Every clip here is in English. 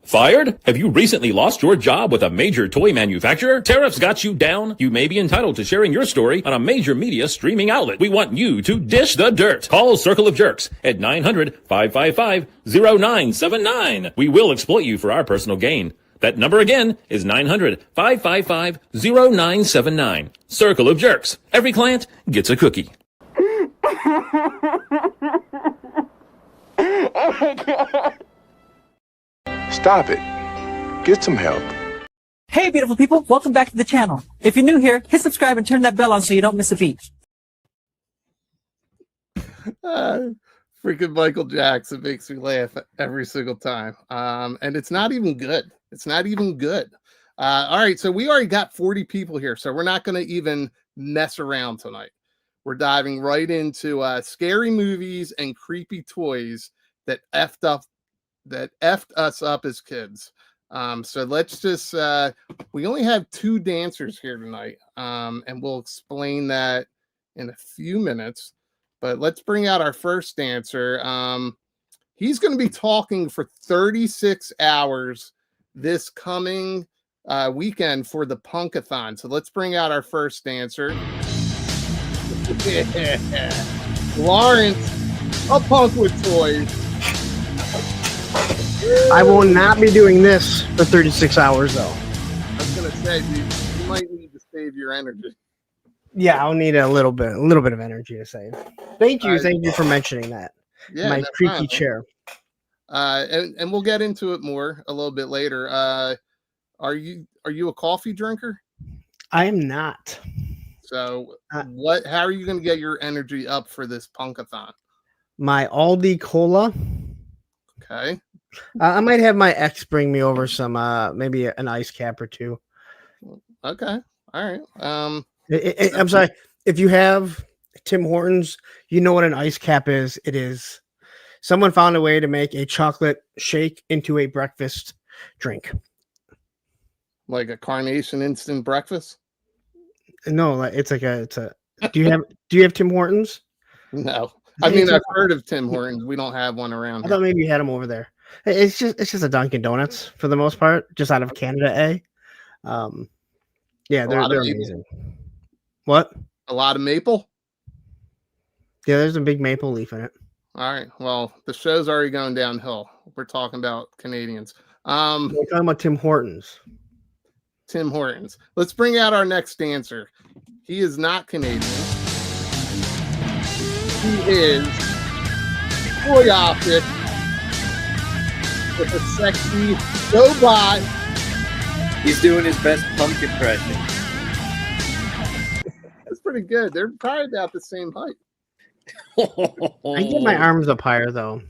Fired? Have you recently lost your job with a major toy manufacturer? Tariffs got you down? You may be entitled to sharing your story on a major media streaming outlet. We want you to dish the dirt. Call Circle of Jerkz at 900-555-0979. We will exploit you for our personal gain. That number again is 900-555-0979. Circle of Jerkz. Every client gets a cookie. Oh my God. Stop it. Get some help. Hey beautiful people, welcome back to the channel. If you're new here, hit subscribe and turn that bell on so you don't miss a beat. Freaking Michael Jackson makes me laugh every single time. And it's not even good. It's not even good. All right, so we already got 40 people here, so we're not going to even mess around tonight. We're diving right into scary movies and creepy toys that effed us up as kids. So let's just we only have 2 dancers here tonight, and we'll explain that in a few minutes. But let's bring out our first dancer. He's going to be talking for 36 hours this coming weekend for the Punkathon. So let's bring out our first dancer. Lawrence, a punk with toys. I will not be doing this for 36 hours, though. I was gonna say, you might need to save your energy. Yeah, I'll need a little bit of energy to save. Thank you for mentioning that. Yeah, my creaky chair. And we'll get into it more a little bit later. Are you a coffee drinker? I am not. So how are you gonna get your energy up for this Punkathon? My Aldi Cola. Okay. I might have my ex bring me over some maybe an ice cap or 2. Okay. All right. I'm sorry. If you have Tim Hortons, you know what an ice cap is. It is someone found a way to make a chocolate shake into a breakfast drink. Like a Carnation instant breakfast? No, it's a do you have Tim Hortons? No. I mean, I've heard of Tim Hortons. We don't have one around I thought maybe you had them over there. It's just a Dunkin' Donuts for the most part, just out of Canada, yeah, they're amazing. What? A lot of maple? Yeah, there's a big maple leaf in it. All right. Well, the show's already going downhill. We're talking about Canadians. We're talking about Tim Hortons. Tim Hortons. Let's bring out our next dancer. He is not Canadian. He is toy optic with a sexy robot. He's doing his best punk impression. That's pretty good. They're probably about the same height. I get my arms up higher though.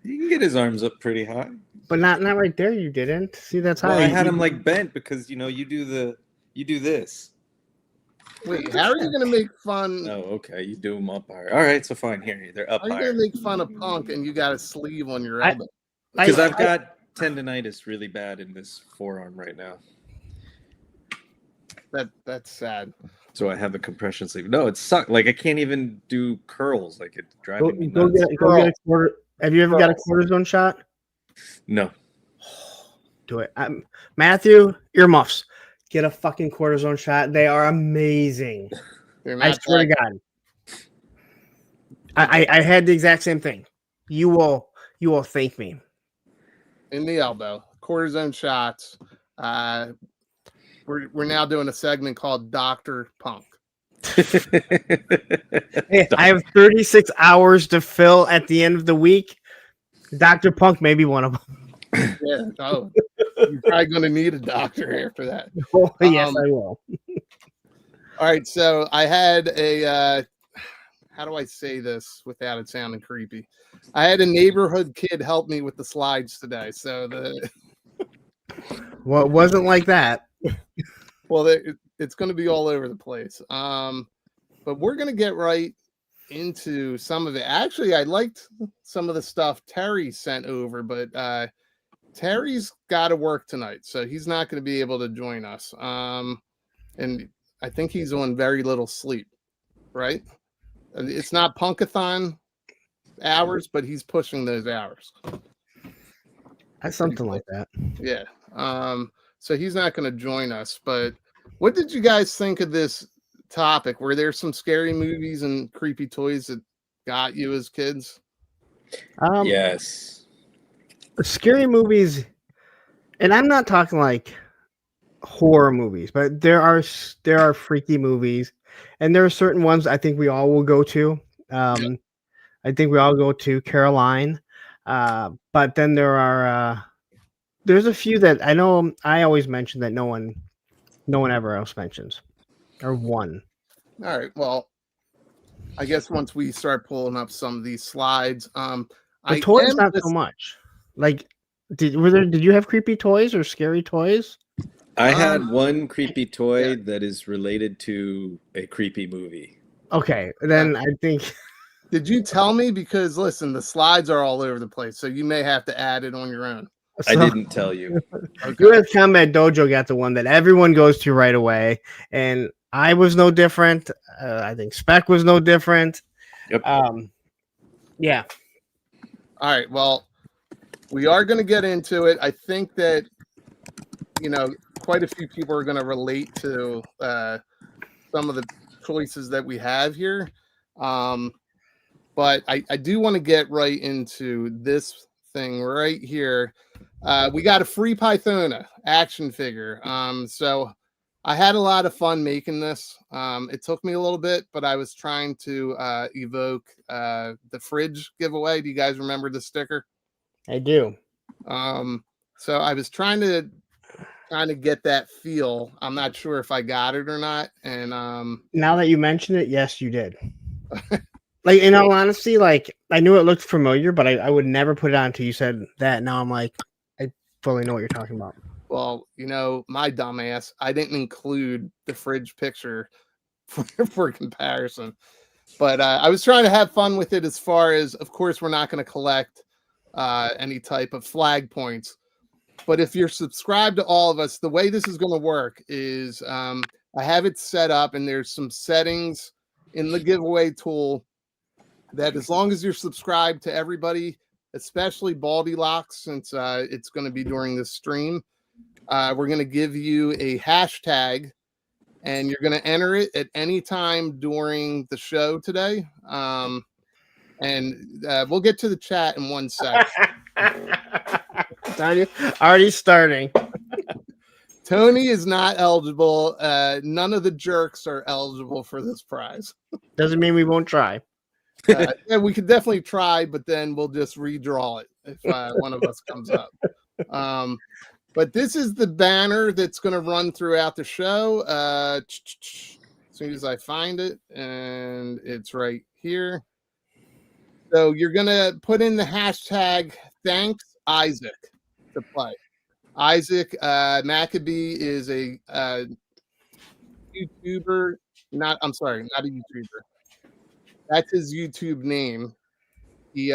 He can get his arms up pretty high, but not right there. You didn't see that's high. Well, I had him like bent because you do this. Wait, how are you gonna make fun? Oh, okay. You do them up higher. All right, so fine. Here, they're up higher. How are you gonna make fun of Punk and you got a sleeve on your elbow? Because I've got tendonitis really bad in this forearm right now. That's sad. So I have a compression sleeve. No, it sucks. Like I can't even do curls. Like it's driving me nuts. Go get a quarter. Have you ever got a cortisone shot? No. Do it, Matthew. Earmuffs. Get a fucking cortisone shot. They are amazing. I swear to God. I had the exact same thing. You will thank me. In the elbow, cortisone shots. We're now doing a segment called Dr. Punk. Hey, I have 36 hours to fill at the end of the week. Dr. Punk may be one of them. Yeah. Oh, you're probably going to need a doctor after that. Oh, yes, I will. All right. So I had a, how do I say this without it sounding creepy? I had a neighborhood kid help me with the slides today. So well, it wasn't like that. Well, it's going to be all over the place. But we're going to get right into some of it. Actually, I liked some of the stuff Terry sent over, but Terry's got to work tonight, so he's not going to be able to join us. And I think he's on very little sleep, right? It's not punkathon hours, but he's pushing those hours. That's something like that. Yeah. So he's not going to join us. But what did you guys think of this topic? Were there some scary movies and creepy toys that got you as kids? Yes. Scary movies, and I'm not talking like horror movies, but there are freaky movies, and there are certain ones I think we all will go to. I think we all go to Caroline, but then there's a few that I know I always mention that no one ever else mentions, or one. All right. Well, I guess once we start pulling up some of these slides, The toys not so much. Like, did you have creepy toys or scary toys? I had one creepy toy that is related to a creepy movie. Okay, then I think. Did you tell me? Because listen, the slides are all over the place, so you may have to add it on your own. I didn't tell you. Okay. US Combat Dojo got the one that everyone goes to right away, and I was no different. I think Spec was no different. Yep. Yeah. All right. Well, we are going to get into it. I think that quite a few people are going to relate to some of the choices that we have here. But I do want to get right into this thing right here. We got a free Pythona action figure. So I had a lot of fun making this. It took me a little bit, but I was trying to evoke the fridge giveaway. Do you guys remember the sticker? I do. So I was trying to kind of get that feel. I'm not sure if I got it or not. And now that you mention it, yes, you did. Like, in all honesty, like, I knew it looked familiar, but I would never put it on until you said that. Now I'm like, I fully know what you're talking about. Well, my dumbass, I didn't include the fridge picture for comparison. But I was trying to have fun with it as far as, of course, we're not going to collect any type of flag points. But if you're subscribed to all of us, the way this is going to work is I have it set up, and there's some settings in the giveaway tool that as long as you're subscribed to everybody, especially Baldy Locks, since it's going to be during this stream, we're going to give you a hashtag, and you're going to enter it at any time during the show today. And we'll get to the chat in 1 sec. Already starting. Tony is not eligible. None of the jerks are eligible for this prize. Doesn't mean we won't try. Yeah, we could definitely try, but then we'll just redraw it if one of us comes up. But this is the banner that's going to run throughout the show. As soon as I find it, and it's right here. So you're going to put in the hashtag thanks Isaac to play. Isaac Maccabee is a YouTuber. Not a YouTuber. That's his YouTube name. He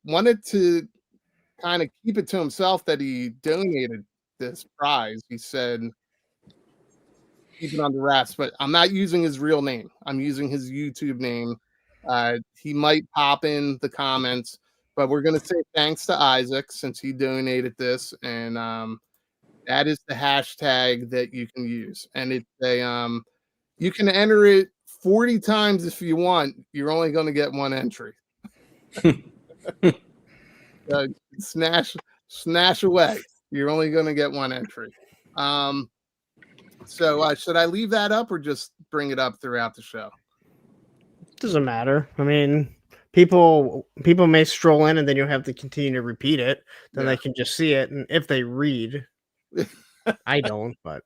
wanted to kind of keep it to himself that he donated this prize. He said, keep it on the wraps, but I'm not using his real name. I'm using his YouTube name. He might pop in the comments, but we're going to say thanks to Isaac since he donated this. And that is the hashtag that you can use. And it's you can enter it 40 times if you want. You're only going to get one entry. Snash away. You're only going to get one entry. So should I leave that up or just bring it up throughout the show? Doesn't matter. I mean, people may stroll in and then you'll have to continue to repeat it. Then they can just see it. And if they read, I don't, but.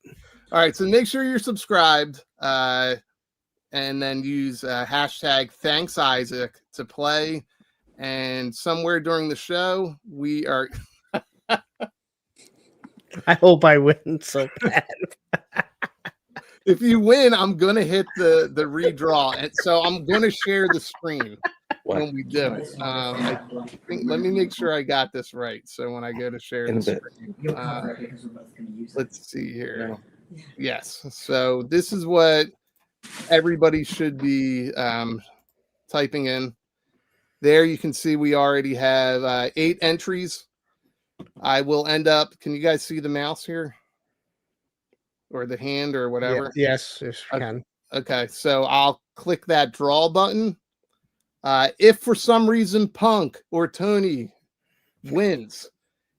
All right. So make sure you're subscribed. And then use hashtag thanks Isaac to play. And somewhere during the show, we are. I hope I win so bad. If you win, I'm gonna hit the redraw, and so I'm gonna share the screen when we do it. Let me make sure I got this right. So when I go to share the screen, let's see here. Yes. So this is what everybody should be typing in. There you can see we already have 8 entries. I will end up. Can you guys see the mouse here? Or the hand or whatever? Yes, you can. Okay. So I'll click that draw button. If for some reason Punk or Tony wins,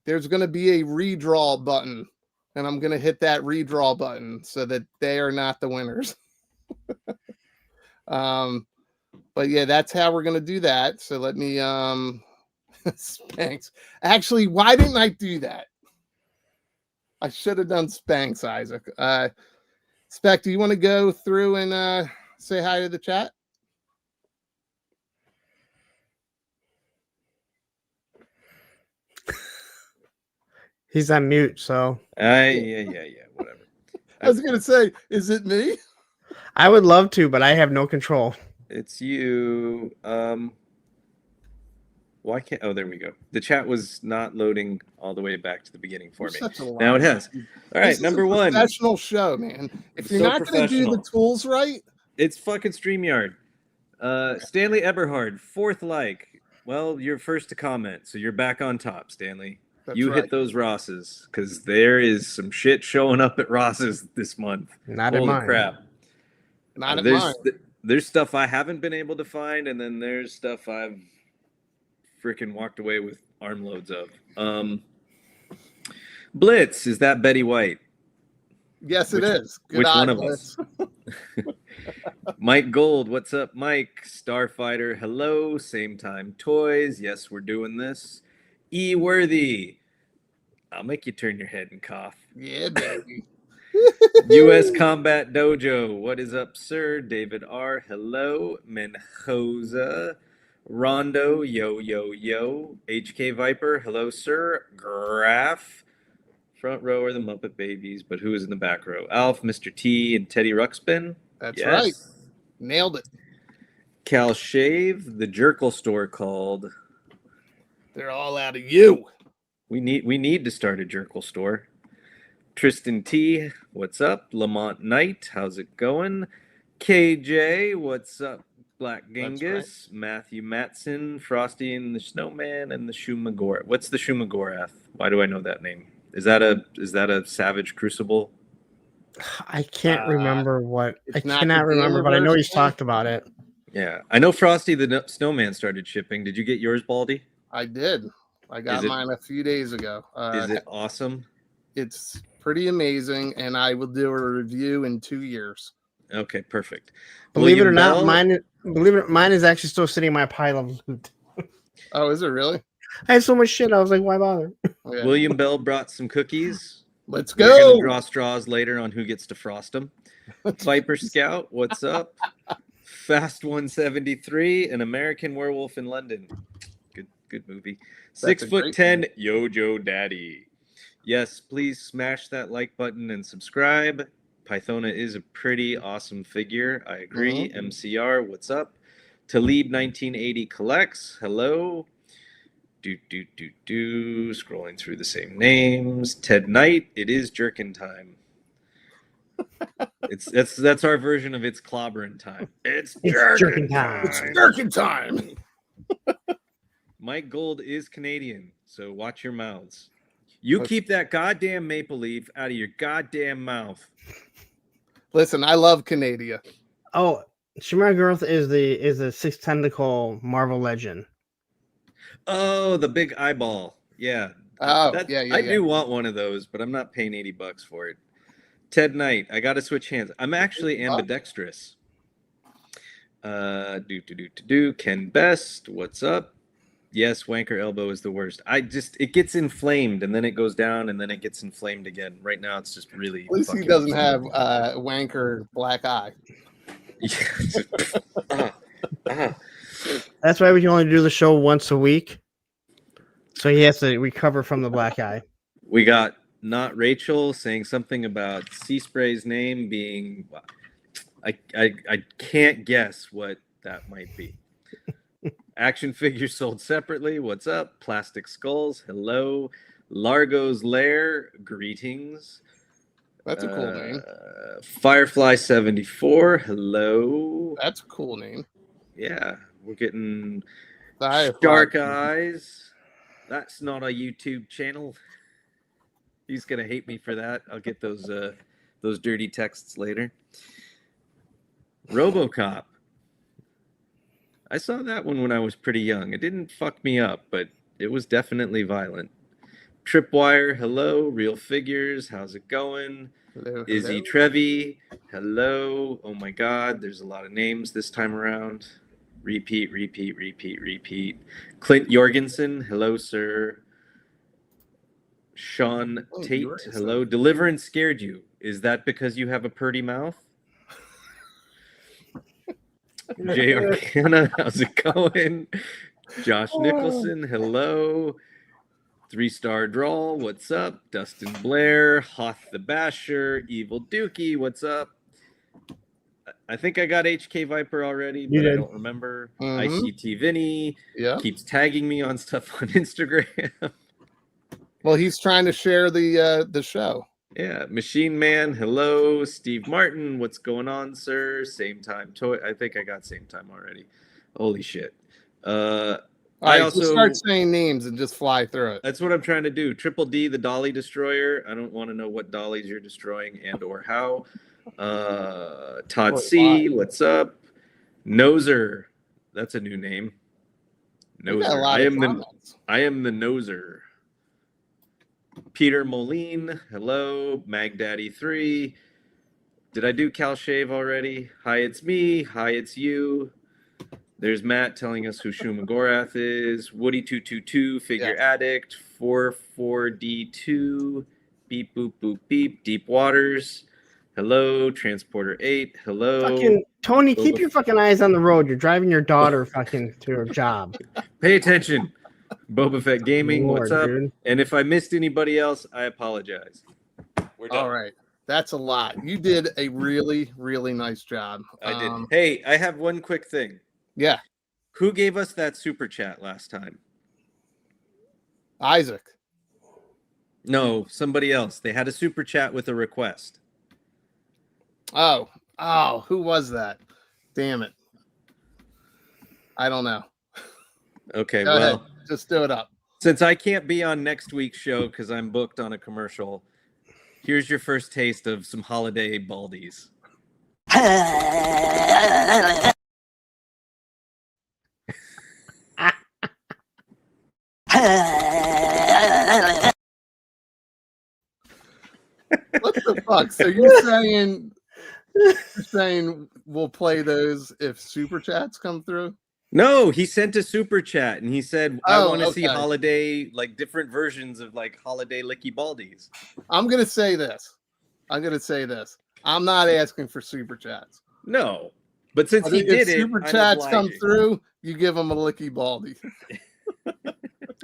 there's going to be a redraw button. And I'm going to hit that redraw button so that they are not the winners. But yeah, that's how we're going to do that. So let me, Spanx. Actually, why didn't I do that? I should have done Spanx, Isaac. Spec, do you want to go through and say hi to the chat? He's on mute, so Yeah, whatever. I was gonna say, is it me? I would love to, but I have no control. It's you. Why can't? Oh, there we go. The chat was not loading all the way back to the beginning for me. Now it has. All right, This is number a one. professional show, man. If you're So not gonna do the professional. tools right, It's fucking StreamYard. Stanley Eberhard, 4th like. Well, you're first to comment, so you're back on top, Stanley. that's You right. hit those Rosses, because there is some shit showing up at Ross's this month. Not in Holy mine. crap. Not at there's mine. there's stuff I haven't been able to find, and then there's stuff I've freaking walked away with armloads of. Blitz, is that Betty White? Yes, it is. Good Which eye, one of Blitz. us? Mike Gold, what's up, Mike? Starfighter, hello. Same time toys. Yes, we're doing this. E Worthy, I'll make you turn your head and cough. Yeah, baby. U.S. Combat Dojo, what is up, sir? David R, hello. Menjoza, Rondo, yo, HK Viper, hello, sir. Graph, front row are the Muppet Babies, but who is in the back row? Alf, Mr. T, and Teddy Ruxpin. That's Yes. right. Nailed it. Cal Shave, the Jerkl store called. They're all out of you. We need to start a Jerkl store. Tristan T, what's up? Lamont Knight, how's it going? KJ, what's up? Black Genghis, Matthew Matson, Frosty and the Snowman, and the Shumagor. What's the Shumagorath? Why do I know that name? Is that a Savage Crucible? I can't remember what. I it's not cannot the remember, but I know he's Gamerverse talked about it. Yeah, I know Frosty the Snowman started shipping. Did you get yours, Baldy? I did. I got mine a few days ago. Is it awesome? It's pretty amazing, and I will do a review in 2 years. Okay, perfect. Believe it or William not, Bell? mine is actually still sitting in my pile of loot. Oh, is it really? I had so much shit. I was like, why bother? Yeah. William Bell brought some cookies. Let's We're gonna go. draw straws later on who gets to frost them. Viper Scout, what's up? Fast 173, An American Werewolf in London. Good movie. That's a great 6'10", Yojo Daddy. Yes, please smash that like button and subscribe. Pythona is a pretty awesome figure. I agree. MCR, what's up? Talib 1980 collects. Hello. Scrolling through the same names. Ted Knight, it is jerkin time. That's our version of it's clobbering time. It's jerkin time. It's jerkin time. Mike Gold is Canadian, so watch your mouths. You keep that goddamn maple leaf out of your goddamn mouth. Listen, I love Canada. Oh, Shimmer Girth is the six tentacle Marvel legend. Oh, the big eyeball. Yeah. Oh, yeah. I do want one of those, but I'm not paying $80 for it. Ted Knight, I got to switch hands. I'm actually ambidextrous. Ken Best, what's up? Yes, wanker elbow is the worst. It gets inflamed and then it goes down and then it gets inflamed again. Right now, it's just really. At least he doesn't have wanker black eye. That's why we can only do the show once a week. So he has to recover from the black eye. We got Not Rachel saying something about Sea Spray's name being. I can't guess what that might be. Action figures sold separately. What's up? Plastic Skulls. Hello. Largo's Lair. Greetings. That's a cool name. Firefly 74. Hello. That's a cool name. Yeah, we're getting Firefly. Shark Eyes. That's not a YouTube channel. He's gonna hate me for that. I'll get those dirty texts later. RoboCop. I saw that one when I was pretty young. It didn't fuck me up, but it was definitely violent. Tripwire, hello. Real Figures, how's it going? Hello, Izzy hello. Trevi, hello. Oh my God, there's a lot of names this time around. Repeat. Clint Jorgensen, hello, sir. Sean Tate, Jorgensen. hello. Deliverance scared you. Is that because you have a purty mouth? Jay Arcana, how's it going? Josh Nicholson, hello. 3-star drawl, what's up? Dustin Blair, Hoth the Basher, Evil Dookie, what's up? I think I got HK Viper already, but I don't remember. ICT Vinny keeps tagging me on stuff on Instagram. Well, he's trying to share the show. Yeah, Machine Man, hello. Steve Martin, what's going on, sir? Same time toy. I think I got same time already. Holy shit. All right, also start saying names and just fly through it. That's what I'm trying to do. Triple D, the Dolly Destroyer. I don't want to know what dollies you're destroying and or how. Todd C, what's up? Noser, that's a new name. Noser. I am the Noser. Peter Moline, hello. Magdaddy3. Did I do Cal Shave already? Hi, it's me. Hi, it's you. There's Matt telling us who Shuma Gorath is. Woody222, Figure Addict. 44D2. Beep, boop, boop, beep. Deep Waters. Hello. Transporter 8. Hello. Fucking Tony, keep your fucking eyes on the road. You're driving your daughter fucking to her job. Pay attention. Boba Fett Gaming, Lord, what's up? dude. And if I missed anybody else, I apologize. We're done. All right. That's a lot. You did a really, really nice job. I did. Hey, I have one quick thing. Yeah. Who gave us that super chat last time? Isaac. No, somebody else. They had a super chat with a request. Oh, who was that? Damn it. I don't know. Okay, Go well, ahead. Just do it up. Since I can't be on next week's show because I'm booked on a commercial, here's your first taste of some holiday baldies. What the fuck? So you're saying we'll play those if super chats come through? No, he sent a super chat and he said, I want to see okay. holiday, like different versions of like holiday licky baldies. I'm going to say this. I'm not asking for super chats. No, but since he did it, super chats come through, you give him a licky baldy.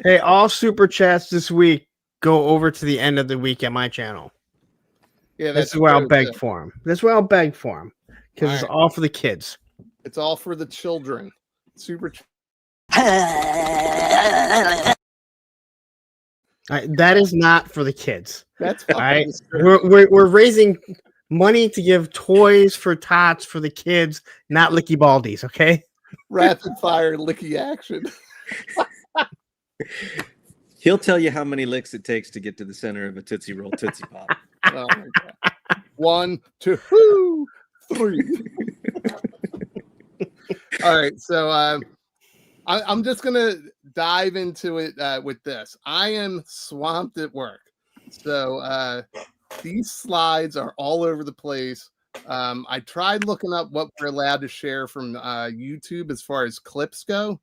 Hey, all super chats this week go over to the end of the week at my channel. Yeah, this is where I'll beg for them. This is where I'll beg for them because it's all for the kids. It's all for the children. Super. That is not for the kids. That's all right. We're raising money to give toys for tots for the kids, not licky baldies. Okay. Rapid fire licky action. He'll tell you how many licks it takes to get to the center of a Tootsie Roll Tootsie Pop. Oh my God. 1, 2, 3. All right, so I'm just gonna dive into it with this. I am swamped at work, so these slides are all over the place. I tried looking up what we're allowed to share from YouTube as far as clips go,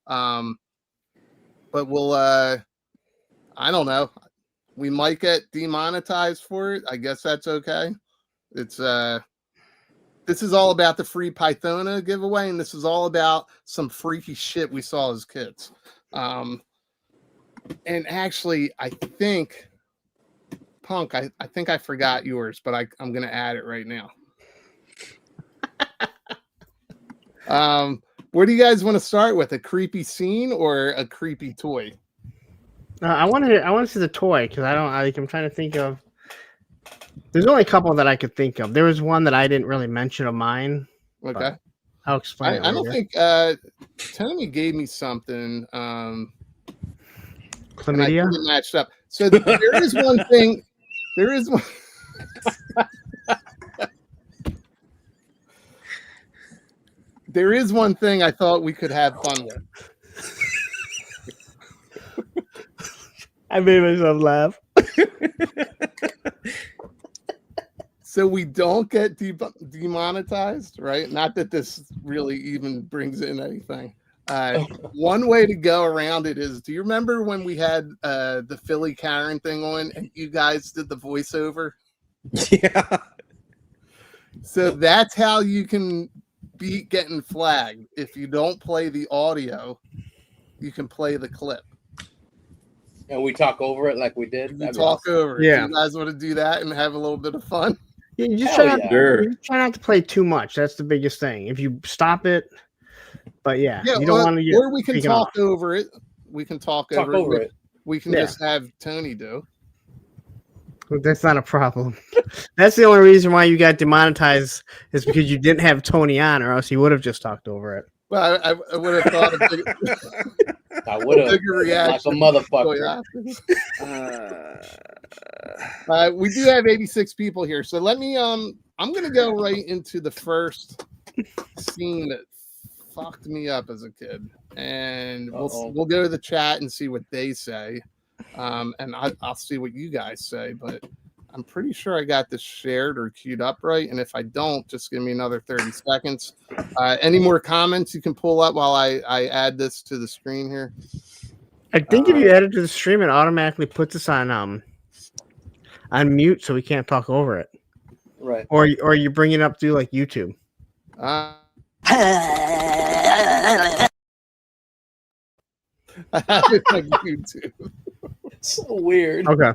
but we'll I don't know. We might get demonetized for it. I guess that's okay. It's this is all about the free Pythona giveaway, and this is all about some freaky shit we saw as kids. And actually, I think, Punk, I think I forgot yours, but I'm going to add it right now. Where do you guys want to start with? A creepy scene or a creepy toy? I want to see the toy because I'm trying to think of There's only a couple that I could think of. There was one that I didn't really mention of mine. Okay. I'll explain it I don't later. think Tony gave me something. And I Chlamydia? think it matched up. So there is one thing. There is one. There is one thing I thought we could have fun with. I made myself laugh. So we don't get demonetized, right? Not that this really even brings in anything. One way to go around it is, do you remember when we had the Philly Karen thing on and you guys did the voiceover? Yeah. So that's how you can beat getting flagged. If you don't play the audio, you can play the clip. And we talk over it like we did. You talk over it. Yeah. You guys want to do that and have a little bit of fun? Yeah, you just Hell try, yeah. Sure. you try not to play too much. That's the biggest thing. If you stop it, but yeah, you don't or, want to get. or we can taken talk off. over it. We can talk over it. We can Yeah. just have Tony do. That's not a problem. That's the only reason why you got demonetized is because you didn't have Tony on, or else you would have just talked over it. Well, I would have thought a I would have bigger like a reaction. motherfucker. We do have 86 people here, so let me. I'm gonna go right into the first scene that fucked me up as a kid, and we'll go to the chat and see what they say, and I'll see what you guys say, but. I'm pretty sure I got this shared or queued up right. And if I don't, just give me another 30 seconds. Any more comments you can pull up while I add this to the screen here? I think if you add it to the stream, it automatically puts us on mute, so we can't talk over it. Right. Or you bring it up through like YouTube. I have it on YouTube. So weird. Okay.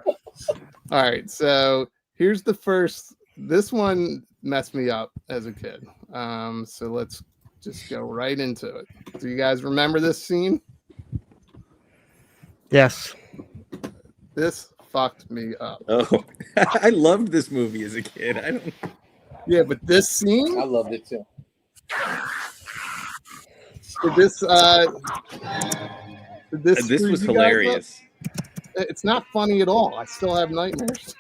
All right, so here's the first. This one messed me up as a kid. So let's just go right into it. Do you guys remember this scene? Yes. This fucked me up. Oh, I loved this movie as a kid. I don't. Yeah, but this scene. I loved it too. This This screw was you guys up? hilarious. It's not funny at all. I still have nightmares.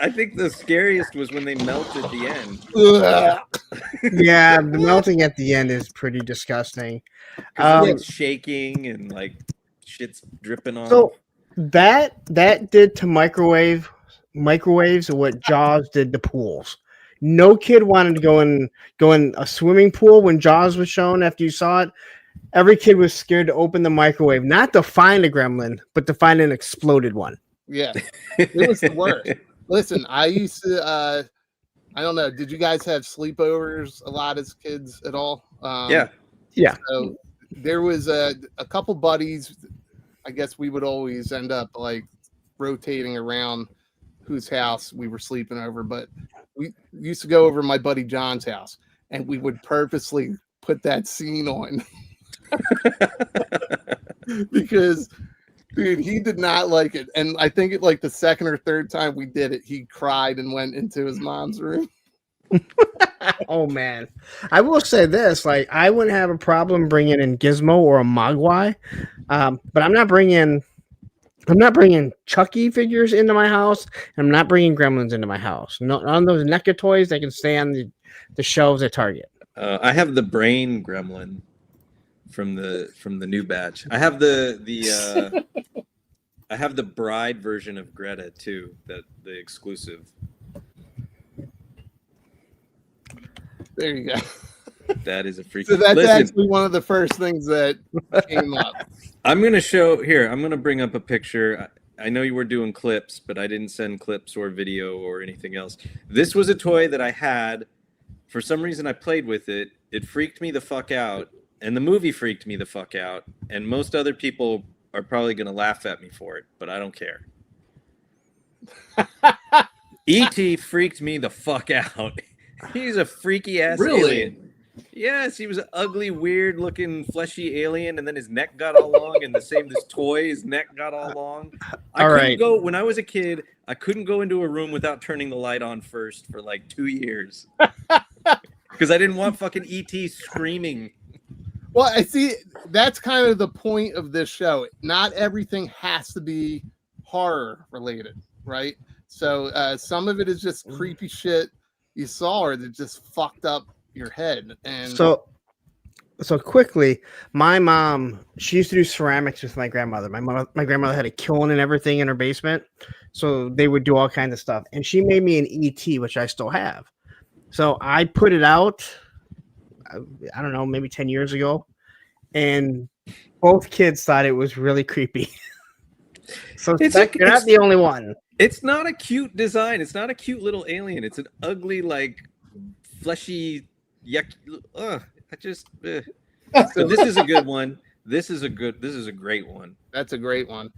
I think the scariest was when they melt at the end. Yeah, the melting at the end is pretty disgusting. 'Cause it's shaking and like shit's dripping on. So that did to microwaves what Jaws did to pools. No kid wanted to go in a swimming pool when Jaws was shown after you saw it. Every kid was scared to open the microwave, not to find a gremlin, but to find an exploded one. Yeah, it was the worst. Listen, I used to. I don't know. Did you guys have sleepovers a lot as kids at all? Yeah. So there was a couple buddies. I guess we would always end up like rotating around whose house we were sleeping over, but we used to go over my buddy John's house, and we would purposely put that scene on. Because dude, he did not like it, and I think it like the second or third time we did it, he cried and went into his mom's room. Oh man, I will say this: like, I wouldn't have a problem bringing in Gizmo or a Mogwai, but I'm not bringing Chucky figures into my house, and I'm not bringing Gremlins into my house. None of those NECA toys that can stay on the shelves at Target. I have the brain gremlin from the new batch. I have the I have the bride version of Greta too, the exclusive. There you go. That is a freaking. So that's Listen, actually one of the first things that came up. I'm gonna show here. I'm gonna bring up a picture. I know you were doing clips, but I didn't send clips or video or anything else. This was a toy that I had. For some reason, I played with it. It freaked me the fuck out, and the movie freaked me the fuck out. And most other people are probably gonna laugh at me for it, but I don't care. E.T. freaked me the fuck out. He's a freaky ass alien. Yes, he was an ugly, weird looking fleshy alien, and then his neck got all long, and the same this toy, his neck got all long. I couldn't go when I was a kid, I couldn't go into a room without turning the light on first for like 2 years. Because I didn't want fucking ET screaming. Well, I see that's kind of the point of this show. Not everything has to be horror related, right? So some of it is just creepy shit you saw or that just fucked up your head. And So quickly, my mom, she used to do ceramics with my grandmother. My grandmother had a kiln and everything in her basement, so they would do all kinds of stuff. And she made me an ET, which I still have. So I put it out, I don't know, maybe 10 years ago, and both kids thought it was really creepy. So you're not the only one. It's not a cute design. It's not a cute little alien. It's an ugly, like, fleshy, yuck. I just. So this is a good one. This is a great one. that's a great one.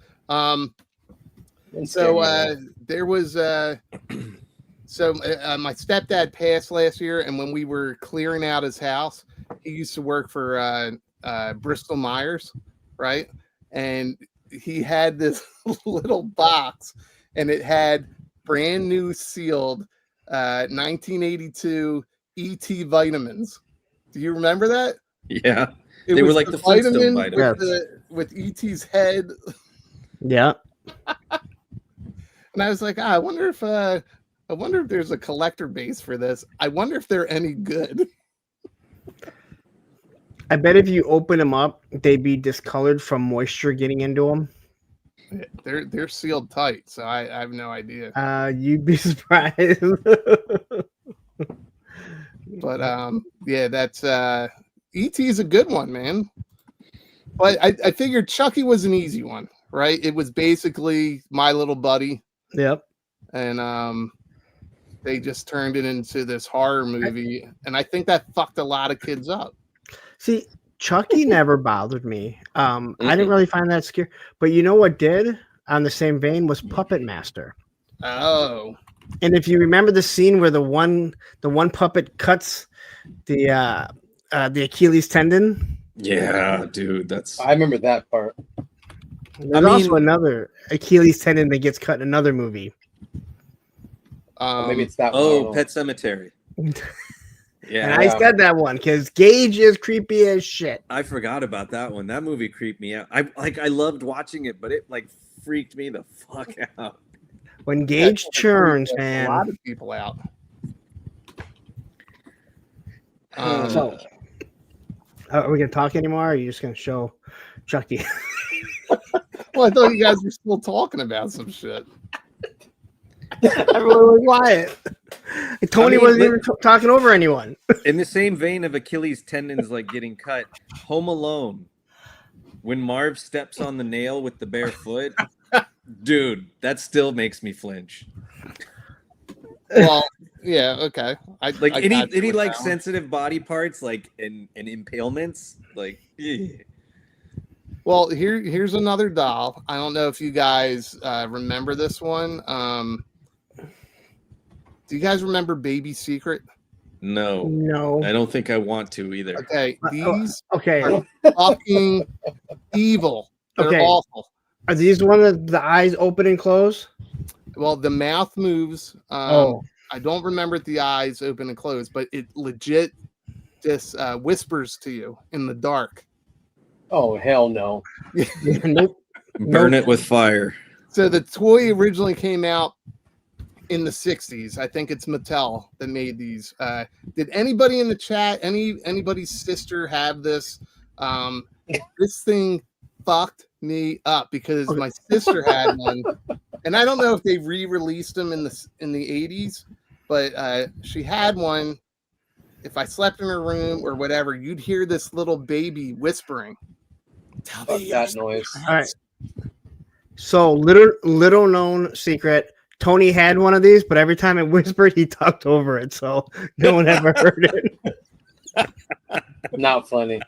So there was my stepdad passed last year, and when we were clearing out his house, he used to work for Bristol Myers, right? And he had this little box, and it had brand new sealed 1982 ET vitamins. Do you remember that? Yeah, It they were was like the Flintstone vitamins. with ET's head. Yeah. And I was like, I wonder if there's a collector base for this. I wonder if they're any good. I bet if you open them up, they'd be discolored from moisture getting into them. They're sealed tight, so I have no idea. You'd be surprised. But yeah, that's ET's a good one, man. But I figured Chucky was an easy one, right? It was basically My Little Buddy, Yep. and they just turned it into this horror movie, and I think that fucked a lot of kids up. See, Chucky never bothered me. I didn't really find that scary. But you know what did, on the same vein, was Puppet Master. Oh, And if you remember the scene where the one puppet cuts the Achilles tendon, Yeah, dude, that's. I remember that part. there's also another Achilles tendon that gets cut in another movie. Or maybe it's that one. Oh, Pet Cemetery. Yeah, And I said that one because Gage is creepy as shit. I forgot about that one. That movie creeped me out. I loved watching it, but it like freaked me the fuck out. When Gage churns, a man. lot of people out. So, are we gonna talk anymore? Or are you just gonna show Chucky? Well, I thought you guys were still talking about some shit. Everyone was quiet. Tony wasn't even talking over anyone. In the same vein of Achilles tendons like getting cut, Home Alone, when Marv steps on the nail with the bare foot, dude, that still makes me flinch. Well, yeah, okay. Like any got you with like that one. sensitive body parts, like and impalements, like. Well, here's another doll. I don't know if you guys remember this one. Do you guys remember Baby Secret? No, No. I don't think I want to either. Okay, these Okay. are fucking evil. They're Okay. awful. Are these the one that the eyes open and close? Well, the mouth moves. I don't remember if the eyes open and close, but it legit just whispers to you in the dark. Oh, hell no. Nope. Burn it with fire. So the toy originally came out in the 60s. I think it's Mattel that made these. Did anybody in the chat, anybody's sister have this? This thing fucked me up because my sister had one, and I don't know if they re-released them in the 80s, but she had one. If I slept in her room or whatever, you'd hear this little baby whispering. Fuck that noise. All right. So little known secret. Tony had one of these, but every time it whispered, he talked over it, so no one ever heard it. Not funny.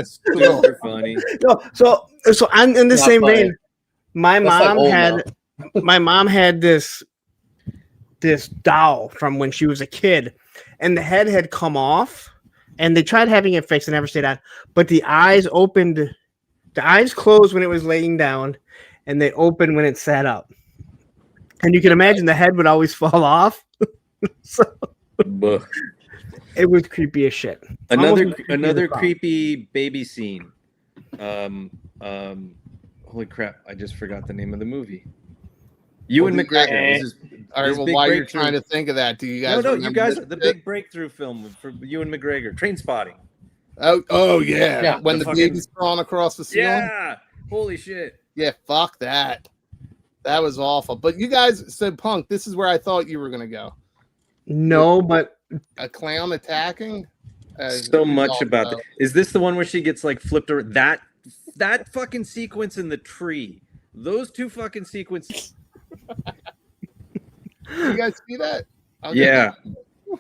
Super funny. No, so I'm in the Not same funny. vein. My That's like mom old had this doll from when she was a kid, and the head had come off, and they tried having it fixed and never stayed on. But the eyes opened, the eyes closed when it was laying down, and they opened when it sat up. And you can imagine the head would always fall off. So Buh. it was creepy as shit. Another Almost as creepy as another a clown. creepy baby scene. Holy crap! I just forgot the name of the movie. Ewan Well, McGregor. Was All right, his well, big while you're breakthrough. trying to think of that, do you guys? No, you remember guys, this the bit? big breakthrough film for Ewan McGregor, Train Spotting. Oh yeah. Yeah, When the the fucking- baby's crawling across the ceiling. Yeah, holy shit. Yeah, fuck that. That was awful. But you guys said, Punk, this is where I thought you were gonna go. No, but A clown attacking. So much also- about that. Is this the one where she gets like flipped or that fucking sequence in the tree? Those two fucking sequences. You guys see that? Okay. Yeah,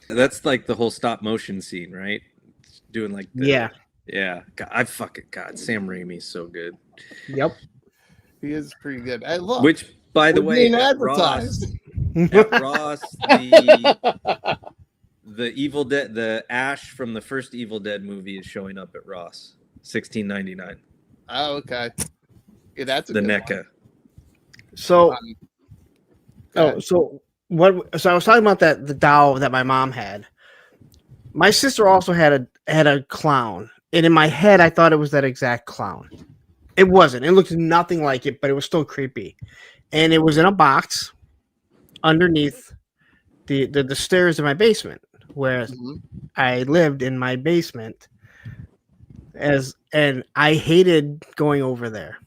that's like the whole stop motion scene, right? Doing like yeah. God, Sam Raimi's so good. Yep. He is pretty good. Hey, look. Which, by the we're way, being at advertised. Ross, the Evil Dead, the Ash from the first Evil Dead movie is showing up at Ross, $16.99. Oh, okay. Yeah, that's a The good NECA. one. So Go ahead. so what? So I was talking about the doll that my mom had. My sister also had a clown, and in my head, I thought it was that exact clown. It wasn't. It looked nothing like it, but it was still creepy, and it was in a box underneath the stairs in my basement, where Mhm. I lived in my basement. And I hated going over there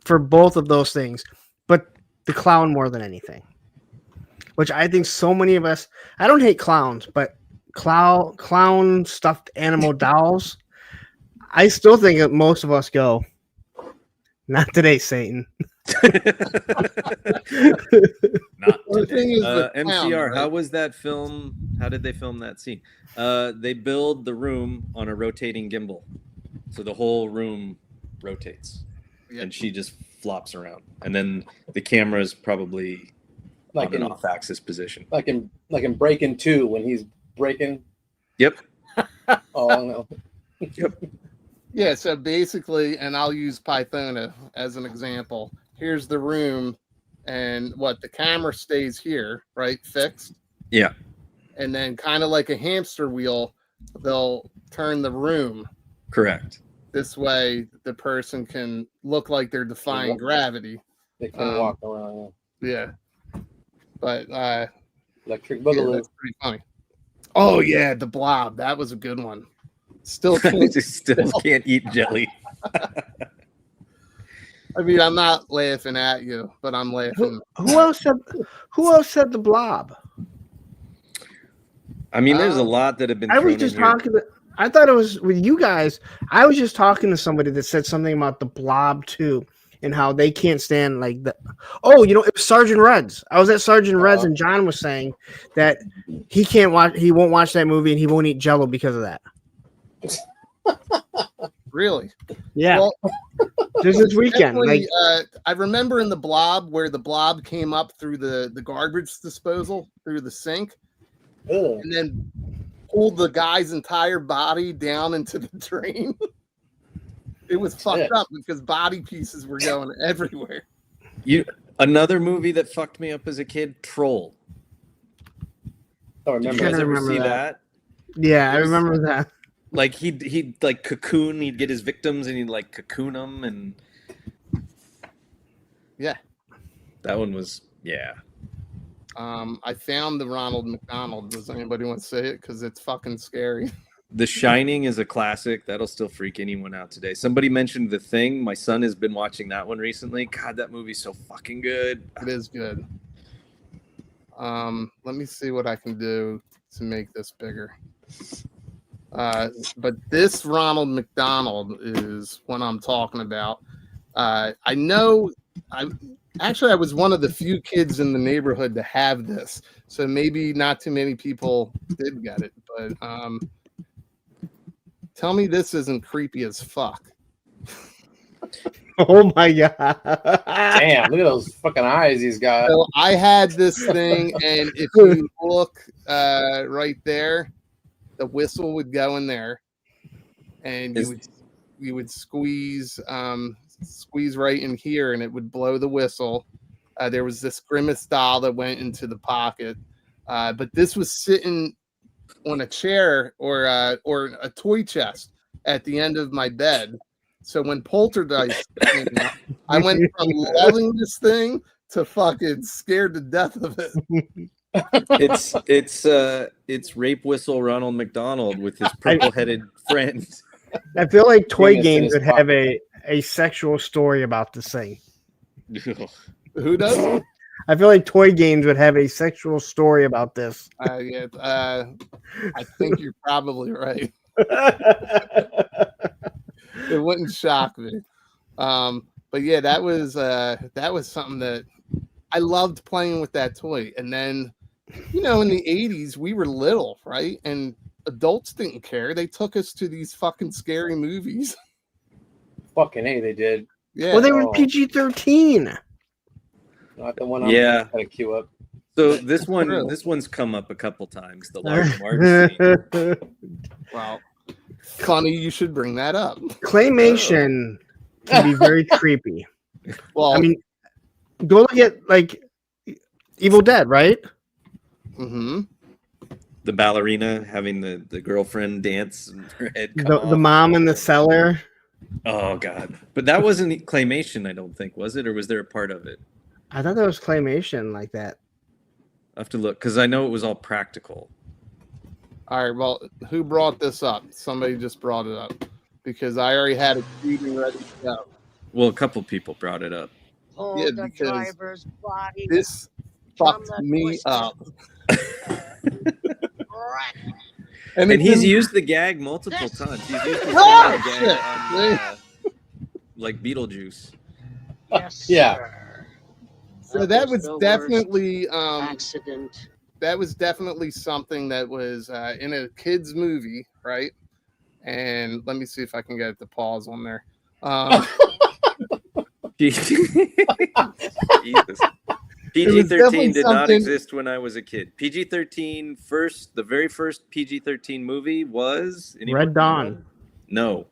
for both of those things, but the clown more than anything. Which I think so many of us, I don't hate clowns, but clown stuffed animal dolls, I still think that most of us go, not today, Satan. Not Well, the thing is today. with clowns, MCR, right? how was that film? How did they film that scene? They build the room on a rotating gimbal, so the whole room rotates, Yeah. and she just flops around, and then the camera's probably Like on an in off-axis position. like in Breaking 2 when he's breaking. Yep. Oh no. Yeah, so basically, and I'll use Pythona as an example. Here's the room, and the camera stays here, right? Fixed. Yeah. And then kind of like a hamster wheel, they'll turn the room. Correct. This way the person can look like they're defying gravity. They can walk around. Yeah. But Electric yeah, Boogaloo. that's pretty funny. Oh yeah, the Blob. That was a good one. Still can't, Just still can't eat jelly. I mean, I'm not laughing at you, but I'm laughing. Who else said the Blob? I mean, there's a lot that have been. I was thrown just in here. talking I thought it was with you guys. I was just talking to somebody that said something about the Blob too, and how they can't stand like the. Oh, it was Sergeant Reds. I was at Sergeant Reds, and John was saying that he can't watch. He won't watch that movie, and he won't eat Jello because of that. Really? Yeah, Well, just this weekend. definitely, Like, I remember in the Blob where the Blob came up through the garbage disposal through the sink, Ugh. and then pulled the guy's entire body down into the drain. It was fucked Shit. up because body pieces were going everywhere. Another movie that fucked me up as a kid, Troll. Don't Did remember. you guys I ever remember see that. that? yeah, I remember that. Like he'd like cocoon. He'd get his victims and he'd like cocoon them, and Yeah. that one was I found the Ronald McDonald. Does anybody want to say it? Because it's fucking scary. The Shining is a classic. That'll still freak anyone out today. Somebody mentioned The Thing. My son has been watching that one recently. God, that movie's so fucking good. It is good. Let me see what I can do to make this bigger. But this Ronald McDonald is what I'm talking about. I know I was one of the few kids in the neighborhood to have this, so maybe not too many people did get it. But tell me this isn't creepy as fuck. Oh my god! Damn, look at those fucking eyes he's got. So I had this thing, and if you look right there, the whistle would go in there, and you would squeeze right in here, and it would blow the whistle, There was this Grimace doll that went into the pocket, but this was sitting on a chair or a toy chest at the end of my bed. So when Poltergeist came out, I went from loving this thing to fucking scared to death of it. It's rape whistle Ronald McDonald with his purple-headed friend. I feel like toy Grimace in games his would have a sexual story about this thing. Who does? I feel like toy games would have a sexual story about this. I think you're probably right. It wouldn't shock me. But yeah, that was something that I loved playing with that toy. And then, in the 80s, we were little, right? And adults didn't care. They took us to these fucking scary movies. Fucking A, they did. Yeah. Well, they were PG-13. Not the one I'm Yeah. going to queue up. So this one's come up a couple times. The large scene. Wow. Connie, you should bring that up. Claymation can be very creepy. Well, I mean, go look at like Evil Dead, right? mm-hmm. The ballerina having the girlfriend dance and her head come The off. mom in the cellar. Oh god! But that wasn't claymation, I don't think, was it? Or was there a part of it? I thought that was claymation like that. I have to look because I know it was all practical. All right. Well, who brought this up? Somebody just brought it up because I already had it reading ready to go. Well, a couple people brought it up. Hold Yeah, the because driver's body. This from fucked the me twisted up. rack. And it's he's in- used the gag multiple times. He's used the Oh, same shit. gag on, like Beetlejuice. Yes, Yeah. sir. So that was the worst definitely accident. that was definitely something that was in a kids movie, right? And let me see if I can get it to pause on there. Jesus. definitely PG-13 did not something- exist when I was a kid. PG-13 the very first PG-13 movie was Red Dawn. No,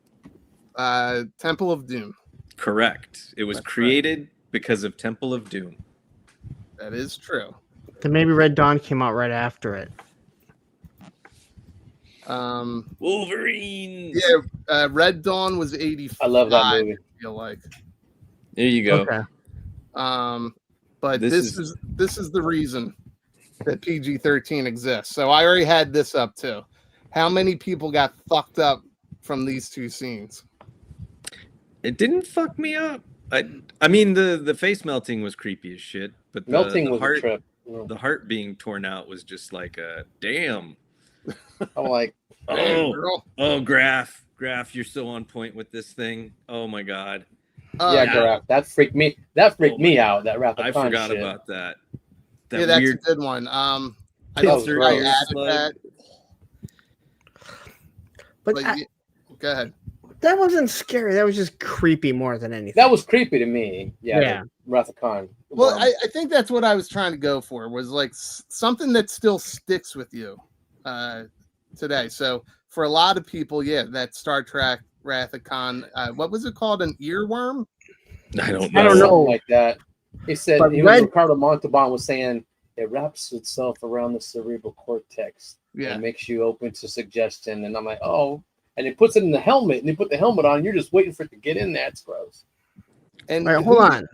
Temple of Doom. correct. It was That's created because of Temple of Doom. That is true. Then maybe Red Dawn came out right after it. Wolverine. Yeah, Red Dawn was 85. I love that movie. I feel like. There you go. Okay. But This this is the reason that PG-13 exists. So I already had this up too. How many people got fucked up from these two scenes? It didn't fuck me up. I mean the face melting was creepy as shit, but Melting the was heart, a trip. the heart being torn out was just like a damn. I'm like, Hey, Oh, girl. oh, Graf, you're still on point with this thing. Oh my god, yeah, Graf, that freaked me. That freaked Oh me my- out. That Wrath of I Khan forgot shit. about that. Yeah, that's weird. a good one. I That don't was think I gross. added that. But But go ahead. that wasn't scary. That was just creepy more than anything. That was creepy to me. Yeah, Yeah. Wrath of Khan. Well, I think that's what I was trying to go for, was like something that still sticks with you today. So for a lot of people, yeah, that Star Trek Wrath of Khan, what was it called? An earworm? I don't know. I don't know. Something like that. He said But Ricardo Montalban was saying it wraps itself around the cerebral cortex. Yeah. It makes you open to suggestion. And I'm like, oh. And it puts it in the helmet, and they put the helmet on. You're just waiting for it to get in there. It's gross. And All right, hold on.